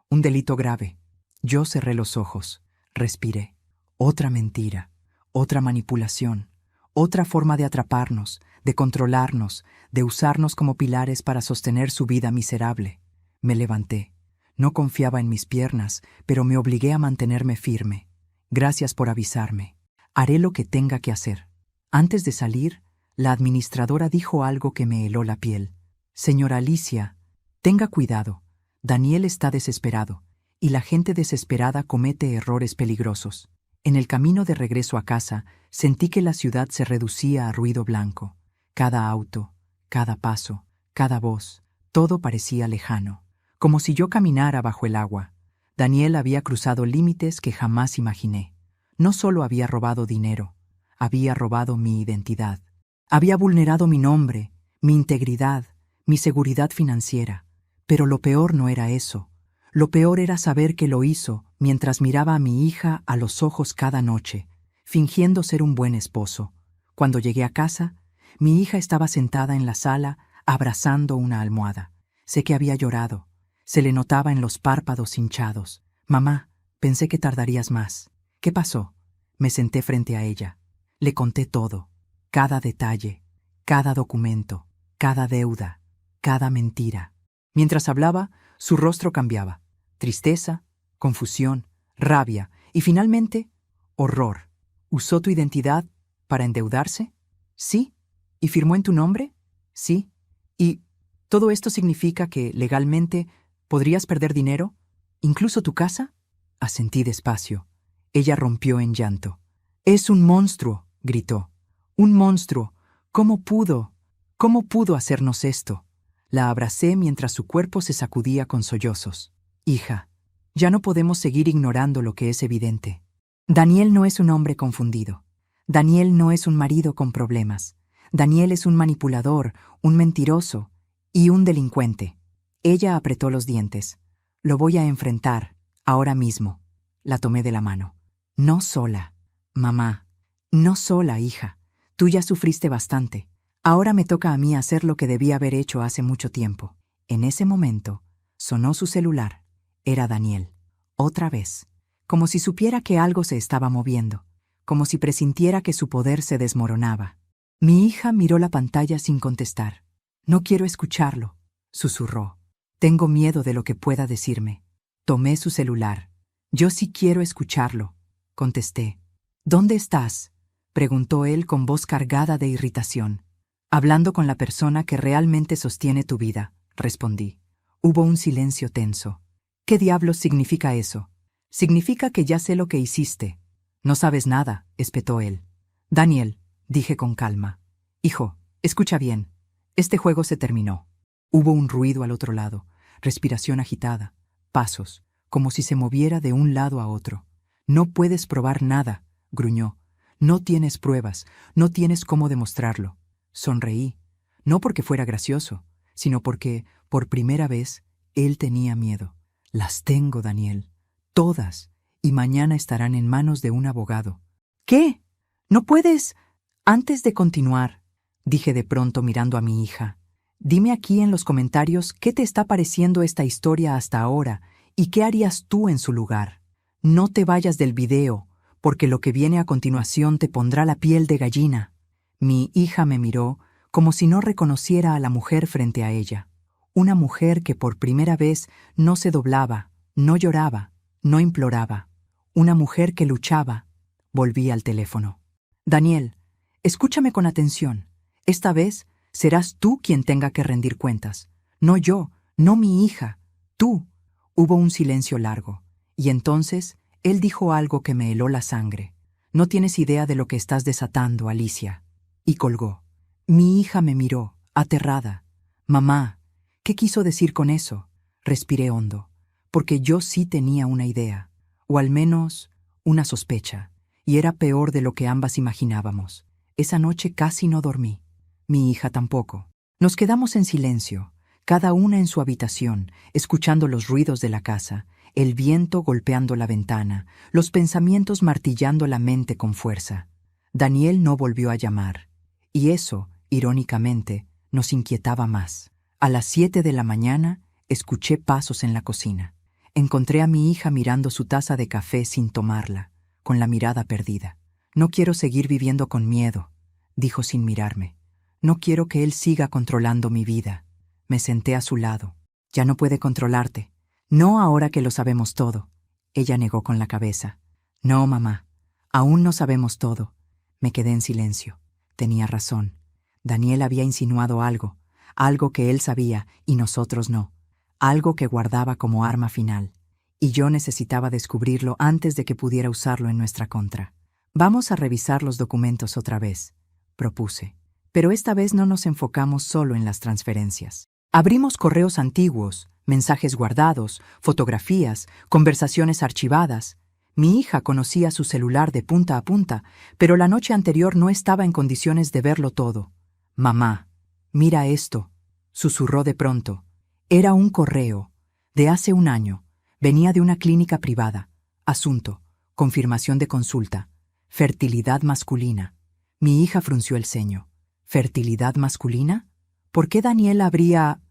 un delito grave. Yo cerré los ojos, respiré. Otra mentira, otra manipulación, otra forma de atraparnos, de controlarnos, de usarnos como pilares para sostener su vida miserable. Me levanté. No confiaba en mis piernas, pero me obligué a mantenerme firme. Gracias por avisarme. Haré lo que tenga que hacer. Antes de salir, la administradora dijo algo que me heló la piel. Señora Alicia, tenga cuidado. Daniel está desesperado, y la gente desesperada comete errores peligrosos. En el camino de regreso a casa, sentí que la ciudad se reducía a ruido blanco. Cada auto, cada paso, cada voz, todo parecía lejano, como si yo caminara bajo el agua. Daniel había cruzado límites que jamás imaginé. No solo había robado dinero, había robado mi identidad. Había vulnerado mi nombre, mi integridad, mi seguridad financiera. Pero lo peor no era eso. Lo peor era saber que lo hizo mientras miraba a mi hija a los ojos cada noche, fingiendo ser un buen esposo. Cuando llegué a casa, mi hija estaba sentada en la sala, abrazando una almohada. Sé que había llorado. Se le notaba en los párpados hinchados. Mamá, pensé que tardarías más. ¿Qué pasó? Me senté frente a ella. Le conté todo. Cada detalle, cada documento, cada deuda, cada mentira. Mientras hablaba, su rostro cambiaba. Tristeza, confusión, rabia y finalmente, horror. ¿Usó tu identidad para endeudarse? Sí. ¿Y firmó en tu nombre? Sí. ¿Y todo esto significa que, legalmente, podrías perder dinero? ¿Incluso tu casa? Asentí despacio. Ella rompió en llanto. «Es un monstruo», gritó. «Un monstruo. ¿Cómo pudo? ¿Cómo pudo hacernos esto?» La abracé mientras su cuerpo se sacudía con sollozos. «Hija, ya no podemos seguir ignorando lo que es evidente. Daniel no es un hombre confundido. Daniel no es un marido con problemas. Daniel es un manipulador, un mentiroso y un delincuente». Ella apretó los dientes. «Lo voy a enfrentar, ahora mismo». La tomé de la mano. «No sola, mamá. No sola, hija. Tú ya sufriste bastante. Ahora me toca a mí hacer lo que debí haber hecho hace mucho tiempo». En ese momento, sonó su celular. Era Daniel. Otra vez. Como si supiera que algo se estaba moviendo. Como si presintiera que su poder se desmoronaba. Mi hija miró la pantalla sin contestar. «No quiero escucharlo», susurró. «Tengo miedo de lo que pueda decirme». Tomé su celular. Yo sí quiero escucharlo, contesté. ¿Dónde estás?, preguntó él con voz cargada de irritación. Hablando con la persona que realmente sostiene tu vida, respondí. Hubo un silencio tenso. ¿Qué diablos significa eso? Significa que ya sé lo que hiciste. No sabes nada, espetó él. Daniel, dije con calma. Hijo, escucha bien. Este juego se terminó. Hubo un ruido al otro lado, respiración agitada, pasos, como si se moviera de un lado a otro. No puedes probar nada, gruñó. No tienes pruebas, no tienes cómo demostrarlo. Sonreí, no porque fuera gracioso, sino porque, por primera vez, él tenía miedo. Las tengo, Daniel, todas, y mañana estarán en manos de un abogado. ¿Qué? ¿No puedes? Antes de continuar, dije de pronto mirando a mi hija, dime aquí en los comentarios qué te está pareciendo esta historia hasta ahora y qué harías tú en su lugar. No te vayas del video, porque lo que viene a continuación te pondrá la piel de gallina. Mi hija me miró como si no reconociera a la mujer frente a ella. Una mujer que por primera vez no se doblaba, no lloraba, no imploraba. Una mujer que luchaba. Volví al teléfono. Daniel, escúchame con atención. Esta vez serás tú quien tenga que rendir cuentas. No yo, no mi hija, tú. Hubo un silencio largo, y entonces él dijo algo que me heló la sangre. No tienes idea de lo que estás desatando, Alicia. Y colgó. Mi hija me miró, aterrada. Mamá, ¿qué quiso decir con eso? Respiré hondo, porque yo sí tenía una idea, o al menos una sospecha, y era peor de lo que ambas imaginábamos. Esa noche casi no dormí. Mi hija tampoco. Nos quedamos en silencio, cada una en su habitación, escuchando los ruidos de la casa, el viento golpeando la ventana, los pensamientos martillando la mente con fuerza. Daniel no volvió a llamar, y eso, irónicamente, nos inquietaba más. A las 7 de la mañana, escuché pasos en la cocina. Encontré a mi hija mirando su taza de café sin tomarla, con la mirada perdida. No quiero seguir viviendo con miedo, dijo sin mirarme. No quiero que él siga controlando mi vida. Me senté a su lado. Ya no puede controlarte. No ahora que lo sabemos todo. Ella negó con la cabeza. No, mamá, aún no sabemos todo. Me quedé en silencio. Tenía razón. Daniel había insinuado algo, algo que él sabía y nosotros no, algo que guardaba como arma final, y yo necesitaba descubrirlo antes de que pudiera usarlo en nuestra contra. Vamos a revisar los documentos otra vez, propuse, pero esta vez no nos enfocamos solo en las transferencias. Abrimos correos antiguos, mensajes guardados, fotografías, conversaciones archivadas. Mi hija conocía su celular de punta a punta, pero la noche anterior no estaba en condiciones de verlo todo. Mamá, mira esto, susurró de pronto. Era un correo, de hace un año. Venía de una clínica privada. Asunto, confirmación de consulta. Fertilidad masculina. Mi hija frunció el ceño. ¿Fertilidad masculina? ¿Por qué Daniel habría...?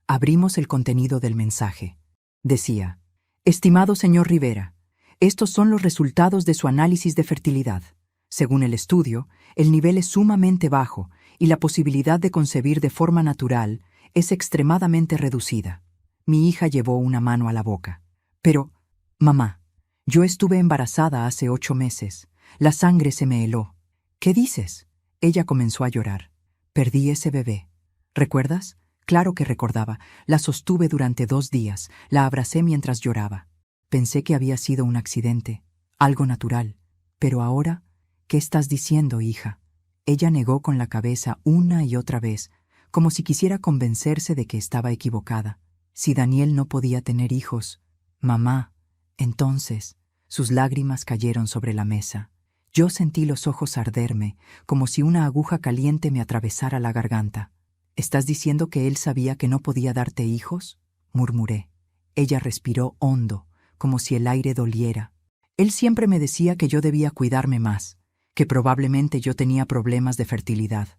Abrimos el contenido del mensaje. Decía, estimado señor Rivera, estos son los resultados de su análisis de fertilidad. Según el estudio, el nivel es sumamente bajo y la posibilidad de concebir de forma natural es extremadamente reducida. Mi hija llevó una mano a la boca. Pero, mamá, yo estuve embarazada hace 8 meses. La sangre se me heló. ¿Qué dices? Ella comenzó a llorar. Perdí ese bebé. ¿Recuerdas? Claro que recordaba. La sostuve durante 2 días. La abracé mientras lloraba. Pensé que había sido un accidente, algo natural. Pero ahora, ¿qué estás diciendo, hija? Ella negó con la cabeza una y otra vez, como si quisiera convencerse de que estaba equivocada. Si Daniel no podía tener hijos, mamá, entonces, sus lágrimas cayeron sobre la mesa. Yo sentí los ojos arderme, como si una aguja caliente me atravesara la garganta. ¿Estás diciendo que él sabía que no podía darte hijos?, murmuré. Ella respiró hondo, como si el aire doliera. Él siempre me decía que yo debía cuidarme más, que probablemente yo tenía problemas de fertilidad,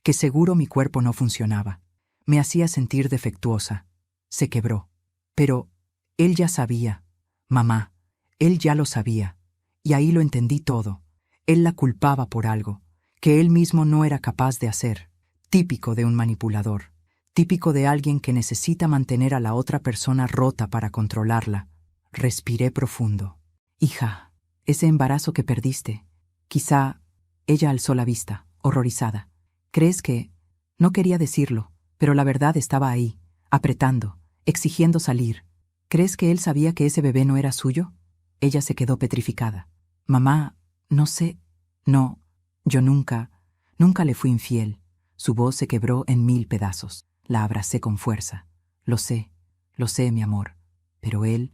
que seguro mi cuerpo no funcionaba. Me hacía sentir defectuosa. Se quebró. Pero él ya sabía. Mamá, él ya lo sabía. Y ahí lo entendí todo. Él la culpaba por algo, que él mismo no era capaz de hacer. Típico de un manipulador. Típico de alguien que necesita mantener a la otra persona rota para controlarla. Respiré profundo. Hija, ese embarazo que perdiste. Quizá. Ella alzó la vista, horrorizada. ¿Crees que? No quería decirlo, pero la verdad estaba ahí, apretando, exigiendo salir. ¿Crees que él sabía que ese bebé no era suyo? Ella se quedó petrificada. Mamá, no sé. No, yo nunca le fui infiel. Su voz se quebró en 1000 pedazos. La abracé con fuerza. Lo sé, mi amor. Pero él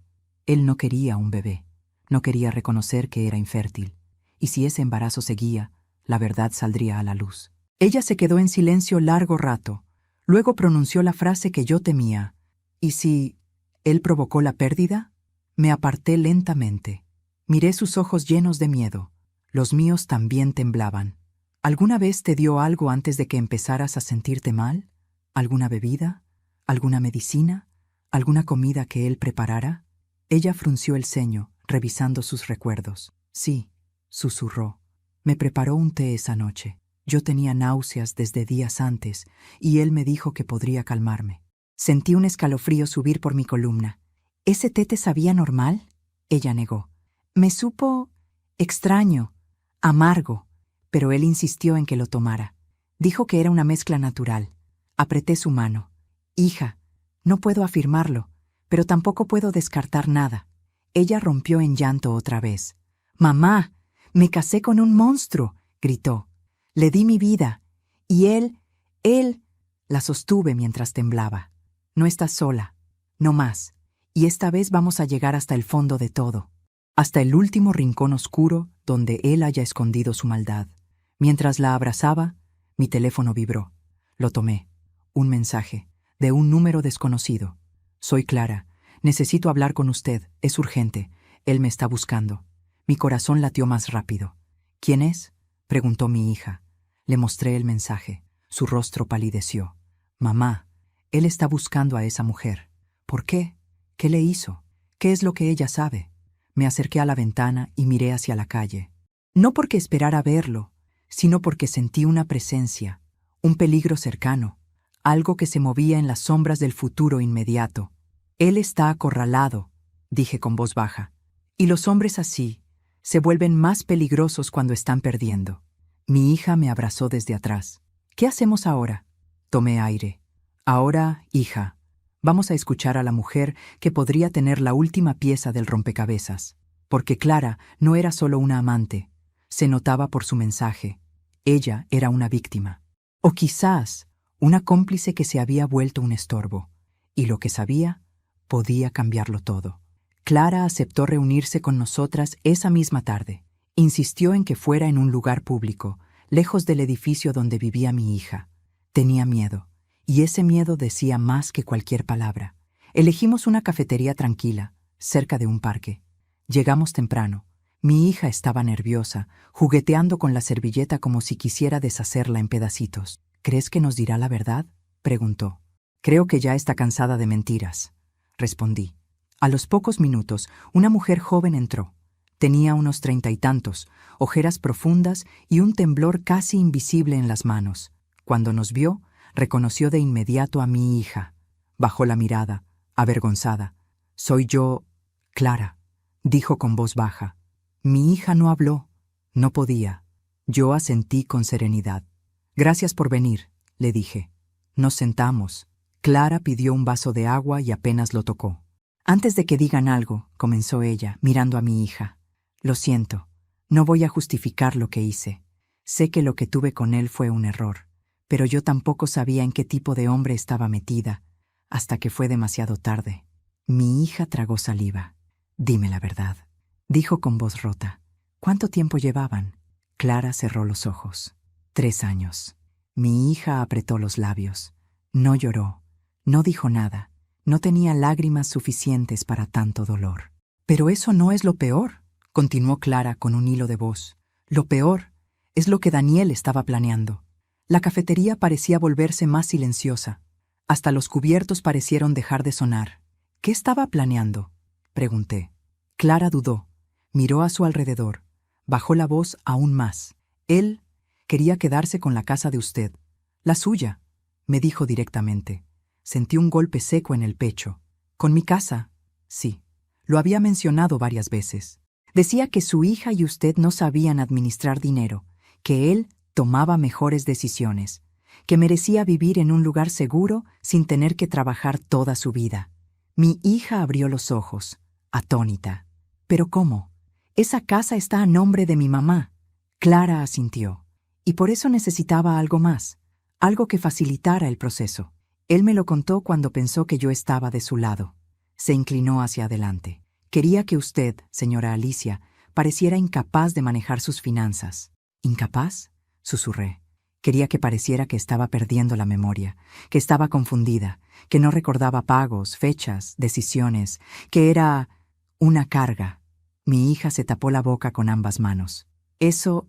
no quería un bebé. No quería reconocer que era infértil. Y si ese embarazo seguía, la verdad saldría a la luz. Ella se quedó en silencio largo rato. Luego pronunció la frase que yo temía. ¿Y si él provocó la pérdida? Me aparté lentamente. Miré sus ojos llenos de miedo. Los míos también temblaban. ¿Alguna vez te dio algo antes de que empezaras a sentirte mal? ¿Alguna bebida? ¿Alguna medicina? ¿Alguna comida que él preparara? Ella frunció el ceño, revisando sus recuerdos. Sí, susurró. Me preparó un té esa noche. Yo tenía náuseas desde días antes, y él me dijo que podría calmarme. Sentí un escalofrío subir por mi columna. ¿Ese té te sabía normal? Ella negó. Me supo extraño, amargo, pero él insistió en que lo tomara. Dijo que era una mezcla natural. Apreté su mano. Hija, no puedo afirmarlo, pero tampoco puedo descartar nada. Ella rompió en llanto otra vez. Mamá, me casé con un monstruo, gritó. Le di mi vida, y él, la sostuve mientras temblaba. No estás sola, no más, y esta vez vamos a llegar hasta el fondo de todo, hasta el último rincón oscuro donde él haya escondido su maldad. Mientras la abrazaba, mi teléfono vibró. Lo tomé. Un mensaje, de un número desconocido. Soy Clara. Necesito hablar con usted. Es urgente. Él me está buscando. Mi corazón latió más rápido. ¿Quién es? Preguntó mi hija. Le mostré el mensaje. Su rostro palideció. Mamá, él está buscando a esa mujer. ¿Por qué? ¿Qué le hizo? ¿Qué es lo que ella sabe? Me acerqué a la ventana y miré hacia la calle. No porque esperara verlo, sino porque sentí una presencia, un peligro cercano, algo que se movía en las sombras del futuro inmediato. Él está acorralado, dije con voz baja. Y los hombres así se vuelven más peligrosos cuando están perdiendo. Mi hija me abrazó desde atrás. ¿Qué hacemos ahora? Tomé aire. Ahora, hija, vamos a escuchar a la mujer que podría tener la última pieza del rompecabezas. Porque Clara no era solo una amante. Se notaba por su mensaje. Ella era una víctima. O quizás una cómplice que se había vuelto un estorbo. Y lo que sabía, podía cambiarlo todo. Clara aceptó reunirse con nosotras esa misma tarde. Insistió en que fuera en un lugar público, lejos del edificio donde vivía mi hija. Tenía miedo, y ese miedo decía más que cualquier palabra. Elegimos una cafetería tranquila, cerca de un parque. Llegamos temprano. Mi hija estaba nerviosa, jugueteando con la servilleta como si quisiera deshacerla en pedacitos. ¿Crees que nos dirá la verdad?, preguntó. Creo que ya está cansada de mentiras, respondí. A los pocos minutos, una mujer joven entró. Tenía unos 30 y tantos, ojeras profundas y un temblor casi invisible en las manos. Cuando nos vio, reconoció de inmediato a mi hija. Bajó la mirada, avergonzada. «Soy yo, Clara», dijo con voz baja. Mi hija no habló. No podía. Yo asentí con serenidad. «Gracias por venir», le dije. Nos sentamos. Clara pidió un vaso de agua y apenas lo tocó. «Antes de que digan algo», comenzó ella, mirando a mi hija. «Lo siento. No voy a justificar lo que hice. Sé que lo que tuve con él fue un error, pero yo tampoco sabía en qué tipo de hombre estaba metida, hasta que fue demasiado tarde». Mi hija tragó saliva. «Dime la verdad», dijo con voz rota. «¿Cuánto tiempo llevaban?» Clara cerró los ojos. 3 años. Mi hija apretó los labios. No lloró. No dijo nada. No tenía lágrimas suficientes para tanto dolor. «Pero eso no es lo peor», continuó Clara con un hilo de voz. «Lo peor es lo que Daniel estaba planeando». La cafetería parecía volverse más silenciosa. Hasta los cubiertos parecieron dejar de sonar. «¿Qué estaba planeando?», pregunté. Clara dudó. Miró a su alrededor. Bajó la voz aún más. «Él quería quedarse con la casa de usted. La suya», me dijo directamente. Sentí un golpe seco en el pecho. «¿Con mi casa?» «Sí. Lo había mencionado varias veces». Decía que su hija y usted no sabían administrar dinero, que él tomaba mejores decisiones, que merecía vivir en un lugar seguro sin tener que trabajar toda su vida. Mi hija abrió los ojos, atónita. ¿Pero cómo? Esa casa está a nombre de mi mamá. Clara asintió. Y por eso necesitaba algo más, algo que facilitara el proceso. Él me lo contó cuando pensó que yo estaba de su lado. Se inclinó hacia adelante. Quería que usted, señora Alicia, pareciera incapaz de manejar sus finanzas. ¿Incapaz?, susurré. Quería que pareciera que estaba perdiendo la memoria, que estaba confundida, que no recordaba pagos, fechas, decisiones, que era una carga. Mi hija se tapó la boca con ambas manos. Eso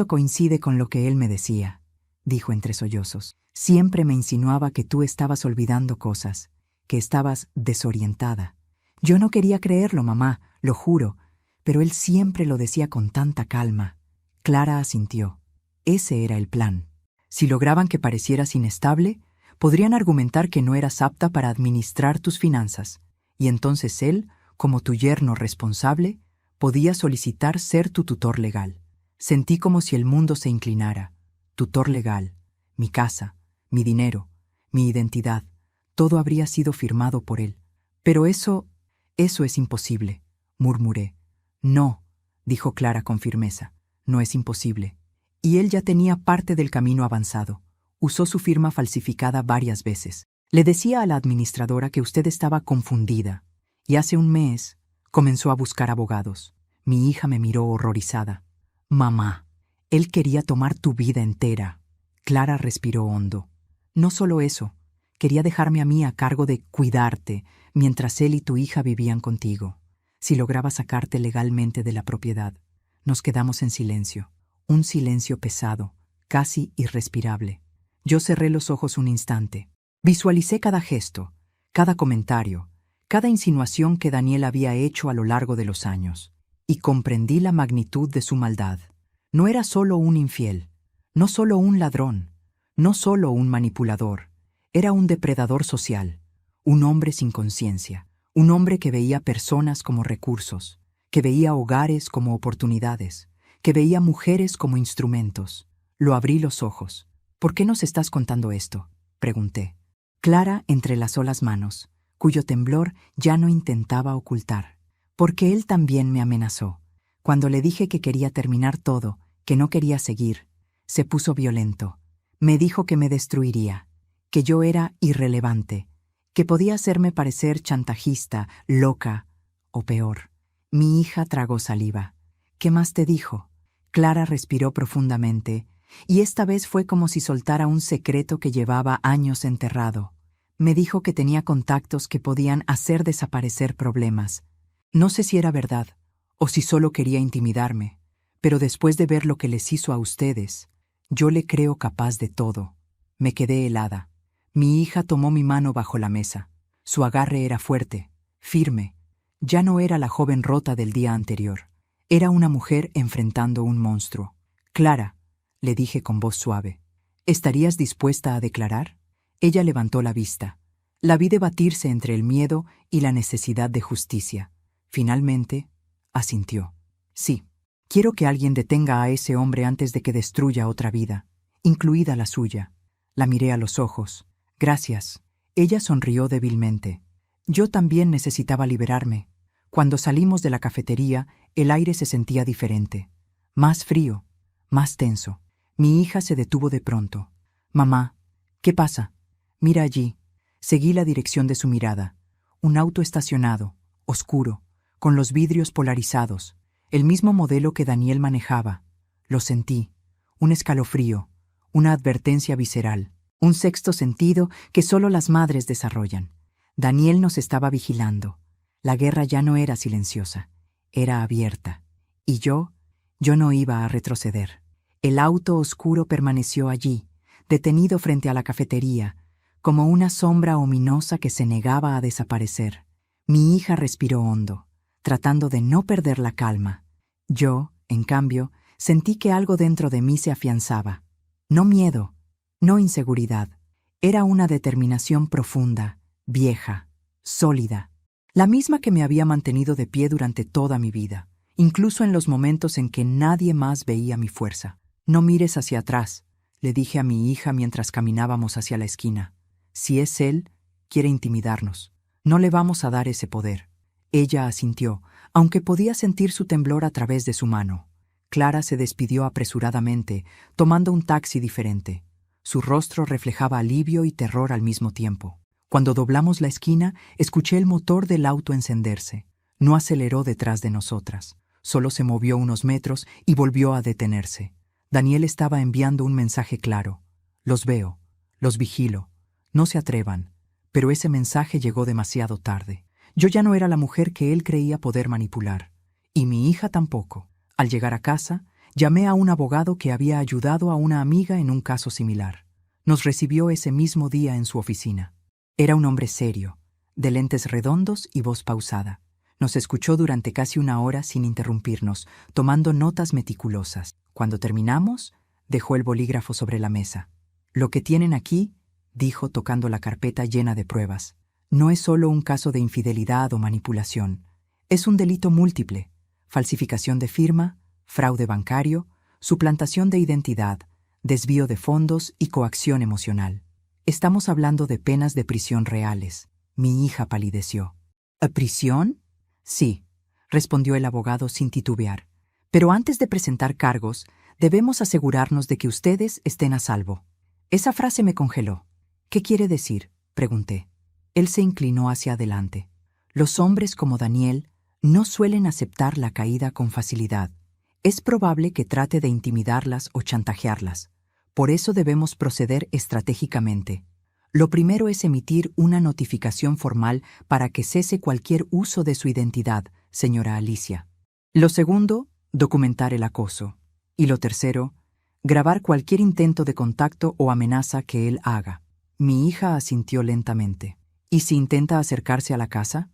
coincide con lo que él me decía, dijo entre sollozos. Siempre me insinuaba que tú estabas olvidando cosas, que estabas desorientada. Yo no quería creerlo, mamá, lo juro, pero él siempre lo decía con tanta calma. Clara asintió. Ese era el plan. Si lograban que parecieras inestable, podrían argumentar que no eras apta para administrar tus finanzas, y entonces él, como tu yerno responsable, podía solicitar ser tu tutor legal. Sentí como si el mundo se inclinara. Tutor legal, mi casa, mi dinero, mi identidad, todo habría sido firmado por él. Pero eso es imposible, murmuré. No, dijo Clara con firmeza, no es imposible. Y él ya tenía parte del camino avanzado. Usó su firma falsificada varias veces. Le decía a la administradora que usted estaba confundida. Y hace un mes comenzó a buscar abogados. Mi hija me miró horrorizada. Mamá, él quería tomar tu vida entera. Clara respiró hondo. No solo eso, quería dejarme a mí a cargo de cuidarte mientras él y tu hija vivían contigo. Si lograba sacarte legalmente de la propiedad, nos quedamos en silencio. Un silencio pesado, casi irrespirable. Yo cerré los ojos un instante. Visualicé cada gesto, cada comentario, cada insinuación que Daniel había hecho a lo largo de los años, y comprendí la magnitud de su maldad. No era solo un infiel, no solo un ladrón, no solo un manipulador, era un depredador social, un hombre sin conciencia, un hombre que veía personas como recursos, que veía hogares como oportunidades, que veía mujeres como instrumentos. Lo abrí los ojos. ¿Por qué nos estás contando esto?, pregunté. Clara entrelazó las manos, cuyo temblor ya no intentaba ocultar. Porque él también me amenazó. Cuando le dije que quería terminar todo, que no quería seguir, se puso violento. Me dijo que me destruiría, que yo era irrelevante, que podía hacerme parecer chantajista, loca o peor. Mi hija tragó saliva. ¿Qué más te dijo? Clara respiró profundamente, y esta vez fue como si soltara un secreto que llevaba años enterrado. Me dijo que tenía contactos que podían hacer desaparecer problemas. No sé si era verdad, o si solo quería intimidarme, pero después de ver lo que les hizo a ustedes, yo le creo capaz de todo. Me quedé helada. Mi hija tomó mi mano bajo la mesa. Su agarre era fuerte, firme. Ya no era la joven rota del día anterior. Era una mujer enfrentando un monstruo. Clara, le dije con voz suave, ¿estarías dispuesta a declarar? Ella levantó la vista. La vi debatirse entre el miedo y la necesidad de justicia. Finalmente, asintió. Sí, quiero que alguien detenga a ese hombre antes de que destruya otra vida, incluida la suya. La miré a los ojos. Gracias. Ella sonrió débilmente. Yo también necesitaba liberarme. Cuando salimos de la cafetería, el aire se sentía diferente. Más frío, más tenso. Mi hija se detuvo de pronto. Mamá, ¿qué pasa? Mira allí. Seguí la dirección de su mirada. Un auto estacionado, oscuro, con los vidrios polarizados, el mismo modelo que Daniel manejaba. Lo sentí. Un escalofrío, una advertencia visceral, un sexto sentido que solo las madres desarrollan. Daniel nos estaba vigilando. La guerra ya no era silenciosa, era abierta. Y yo no iba a retroceder. El auto oscuro permaneció allí, detenido frente a la cafetería, como una sombra ominosa que se negaba a desaparecer. Mi hija respiró hondo, tratando de no perder la calma. Yo, en cambio, sentí que algo dentro de mí se afianzaba. No miedo, no inseguridad. Era una determinación profunda, vieja, sólida. La misma que me había mantenido de pie durante toda mi vida, incluso en los momentos en que nadie más veía mi fuerza. No mires hacia atrás, le dije a mi hija mientras caminábamos hacia la esquina. Si es él, quiere intimidarnos. No le vamos a dar ese poder. Ella asintió, aunque podía sentir su temblor a través de su mano. Clara se despidió apresuradamente, tomando un taxi diferente. Su rostro reflejaba alivio y terror al mismo tiempo. Cuando doblamos la esquina, escuché el motor del auto encenderse. No aceleró detrás de nosotras. Solo se movió unos metros y volvió a detenerse. Daniel estaba enviando un mensaje claro. Los veo, los vigilo. No se atrevan. Pero ese mensaje llegó demasiado tarde. Yo ya no era la mujer que él creía poder manipular. Y mi hija tampoco. Al llegar a casa, llamé a un abogado que había ayudado a una amiga en un caso similar. Nos recibió ese mismo día en su oficina. Era un hombre serio, de lentes redondos y voz pausada. Nos escuchó durante casi una hora sin interrumpirnos, tomando notas meticulosas. Cuando terminamos, dejó el bolígrafo sobre la mesa. Lo que tienen aquí, dijo tocando la carpeta llena de pruebas, no es solo un caso de infidelidad o manipulación. Es un delito múltiple: falsificación de firma, fraude bancario, suplantación de identidad, desvío de fondos y coacción emocional. Estamos hablando de penas de prisión reales. Mi hija palideció. ¿A prisión? Sí, respondió el abogado sin titubear. Pero antes de presentar cargos, debemos asegurarnos de que ustedes estén a salvo. Esa frase me congeló. ¿Qué quiere decir?, pregunté. Él se inclinó hacia adelante. Los hombres como Daniel no suelen aceptar la caída con facilidad. Es probable que trate de intimidarlas o chantajearlas. Por eso debemos proceder estratégicamente. Lo primero es emitir una notificación formal para que cese cualquier uso de su identidad, señora Alicia. Lo segundo, documentar el acoso. Y lo tercero, grabar cualquier intento de contacto o amenaza que él haga. Mi hija asintió lentamente. ¿Y si intenta acercarse a la casa?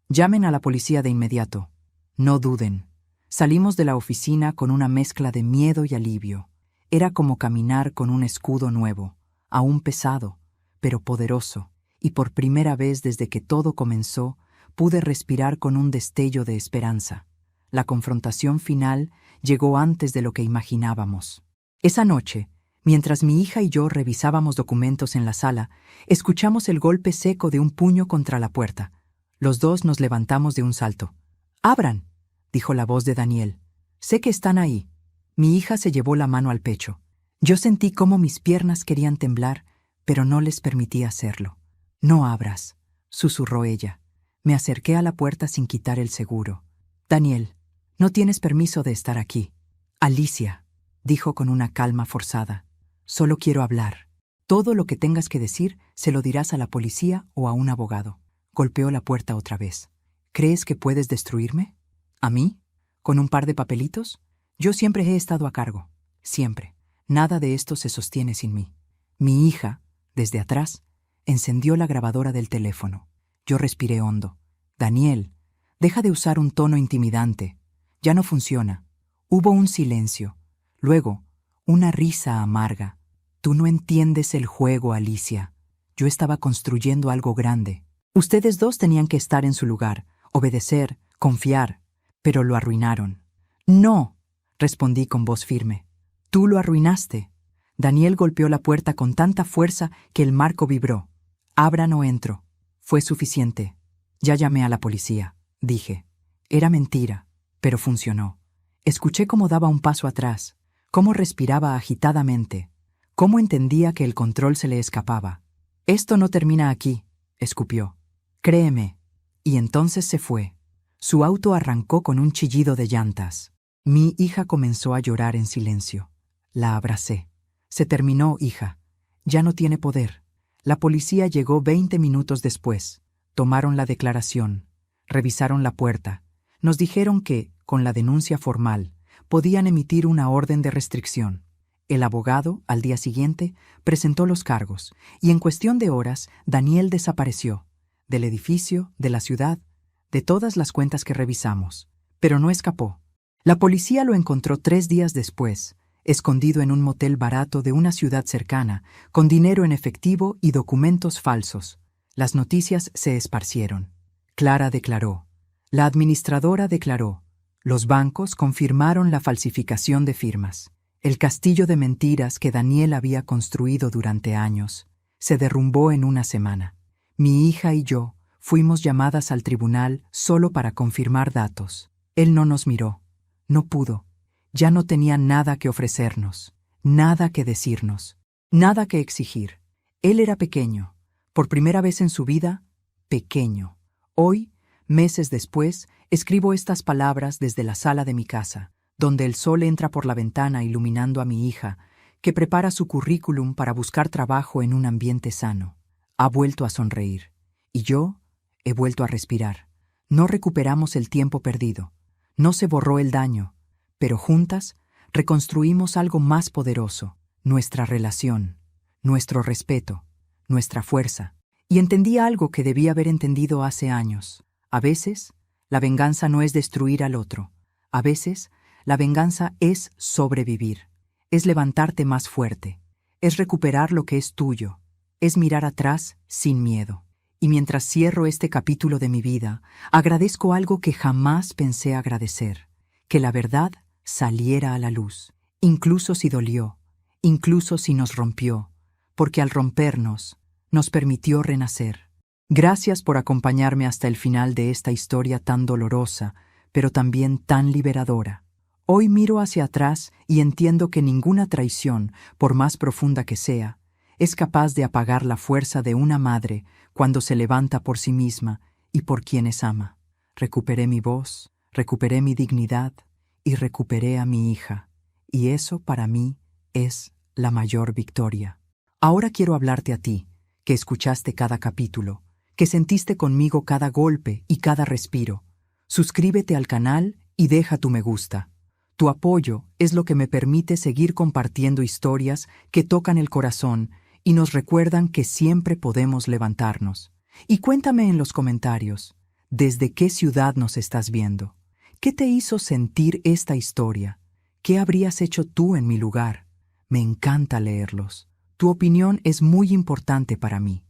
Llamen a la policía de inmediato. No duden. Salimos de la oficina con una mezcla de miedo y alivio. Era como caminar con un escudo nuevo, aún pesado, pero poderoso, y por primera vez desde que todo comenzó, pude respirar con un destello de esperanza. La confrontación final llegó antes de lo que imaginábamos. Esa noche, mientras mi hija y yo revisábamos documentos en la sala, escuchamos el golpe seco de un puño contra la puerta. Los dos nos levantamos de un salto. «¡Abran!», dijo la voz de Daniel. «Sé que están ahí». Mi hija se llevó la mano al pecho. Yo sentí cómo mis piernas querían temblar, pero no les permití hacerlo. «No abras», susurró ella. Me acerqué a la puerta sin quitar el seguro. «Daniel, no tienes permiso de estar aquí». «Alicia», dijo con una calma forzada. «Solo quiero hablar. Todo lo que tengas que decir se lo dirás a la policía o a un abogado». Golpeó la puerta otra vez. «¿Crees que puedes destruirme? ¿A mí? ¿Con un par de papelitos? Yo siempre he estado a cargo. Siempre. Nada de esto se sostiene sin mí». Mi hija, desde atrás, encendió la grabadora del teléfono. Yo respiré hondo. «Daniel, deja de usar un tono intimidante. Ya no funciona». Hubo un silencio. Luego, una risa amarga. «Tú no entiendes el juego, Alicia. Yo estaba construyendo algo grande. Ustedes dos tenían que estar en su lugar, obedecer, confiar, pero lo arruinaron». «No», respondí con voz firme. «Tú lo arruinaste». Daniel golpeó la puerta con tanta fuerza que el marco vibró. «Abran o entro». Fue suficiente. «Ya llamé a la policía», dije. Era mentira, pero funcionó. Escuché cómo daba un paso atrás, cómo respiraba agitadamente, cómo entendía que el control se le escapaba. «Esto no termina aquí», escupió. «Créeme». Y entonces se fue. Su auto arrancó con un chillido de llantas. Mi hija comenzó a llorar en silencio. La abracé. «Se terminó, hija. Ya no tiene poder». La policía llegó 20 minutos después. Tomaron la declaración. Revisaron la puerta. Nos dijeron que, con la denuncia formal, podían emitir una orden de restricción. El abogado, al día siguiente, presentó los cargos, y en cuestión de horas, Daniel desapareció. Del edificio, de la ciudad, de todas las cuentas que revisamos. Pero no escapó. La policía lo encontró 3 días después, escondido en un motel barato de una ciudad cercana, con dinero en efectivo y documentos falsos. Las noticias se esparcieron. Clara declaró. La administradora declaró. Los bancos confirmaron la falsificación de firmas. El castillo de mentiras que Daniel había construido durante años se derrumbó en una semana. Mi hija y yo fuimos llamadas al tribunal solo para confirmar datos. Él no nos miró. No pudo. Ya no tenía nada que ofrecernos, nada que decirnos, nada que exigir. Él era pequeño. Por primera vez en su vida, pequeño. Hoy, meses después, escribo estas palabras desde la sala de mi casa, donde el sol entra por la ventana iluminando a mi hija, que prepara su currículum para buscar trabajo en un ambiente sano. Ha vuelto a sonreír. Y yo he vuelto a respirar. No recuperamos el tiempo perdido. No se borró el daño, pero juntas reconstruimos algo más poderoso, nuestra relación, nuestro respeto, nuestra fuerza. Y entendí algo que debía haber entendido hace años. A veces, la venganza no es destruir al otro. A veces, la venganza es sobrevivir. Es levantarte más fuerte. Es recuperar lo que es tuyo. Es mirar atrás sin miedo. Y mientras cierro este capítulo de mi vida, agradezco algo que jamás pensé agradecer. Que la verdad saliera a la luz. Incluso si dolió. Incluso si nos rompió. Porque al rompernos, nos permitió renacer. Gracias por acompañarme hasta el final de esta historia tan dolorosa, pero también tan liberadora. Hoy miro hacia atrás y entiendo que ninguna traición, por más profunda que sea, es capaz de apagar la fuerza de una madre cuando se levanta por sí misma y por quienes ama. Recuperé mi voz, recuperé mi dignidad y recuperé a mi hija. Y eso para mí es la mayor victoria. Ahora quiero hablarte a ti, que escuchaste cada capítulo, que sentiste conmigo cada golpe y cada respiro. Suscríbete al canal y deja tu me gusta. Tu apoyo es lo que me permite seguir compartiendo historias que tocan el corazón y nos recuerdan que siempre podemos levantarnos. Y cuéntame en los comentarios, ¿desde qué ciudad nos estás viendo? ¿Qué te hizo sentir esta historia? ¿Qué habrías hecho tú en mi lugar? Me encanta leerlos. Tu opinión es muy importante para mí.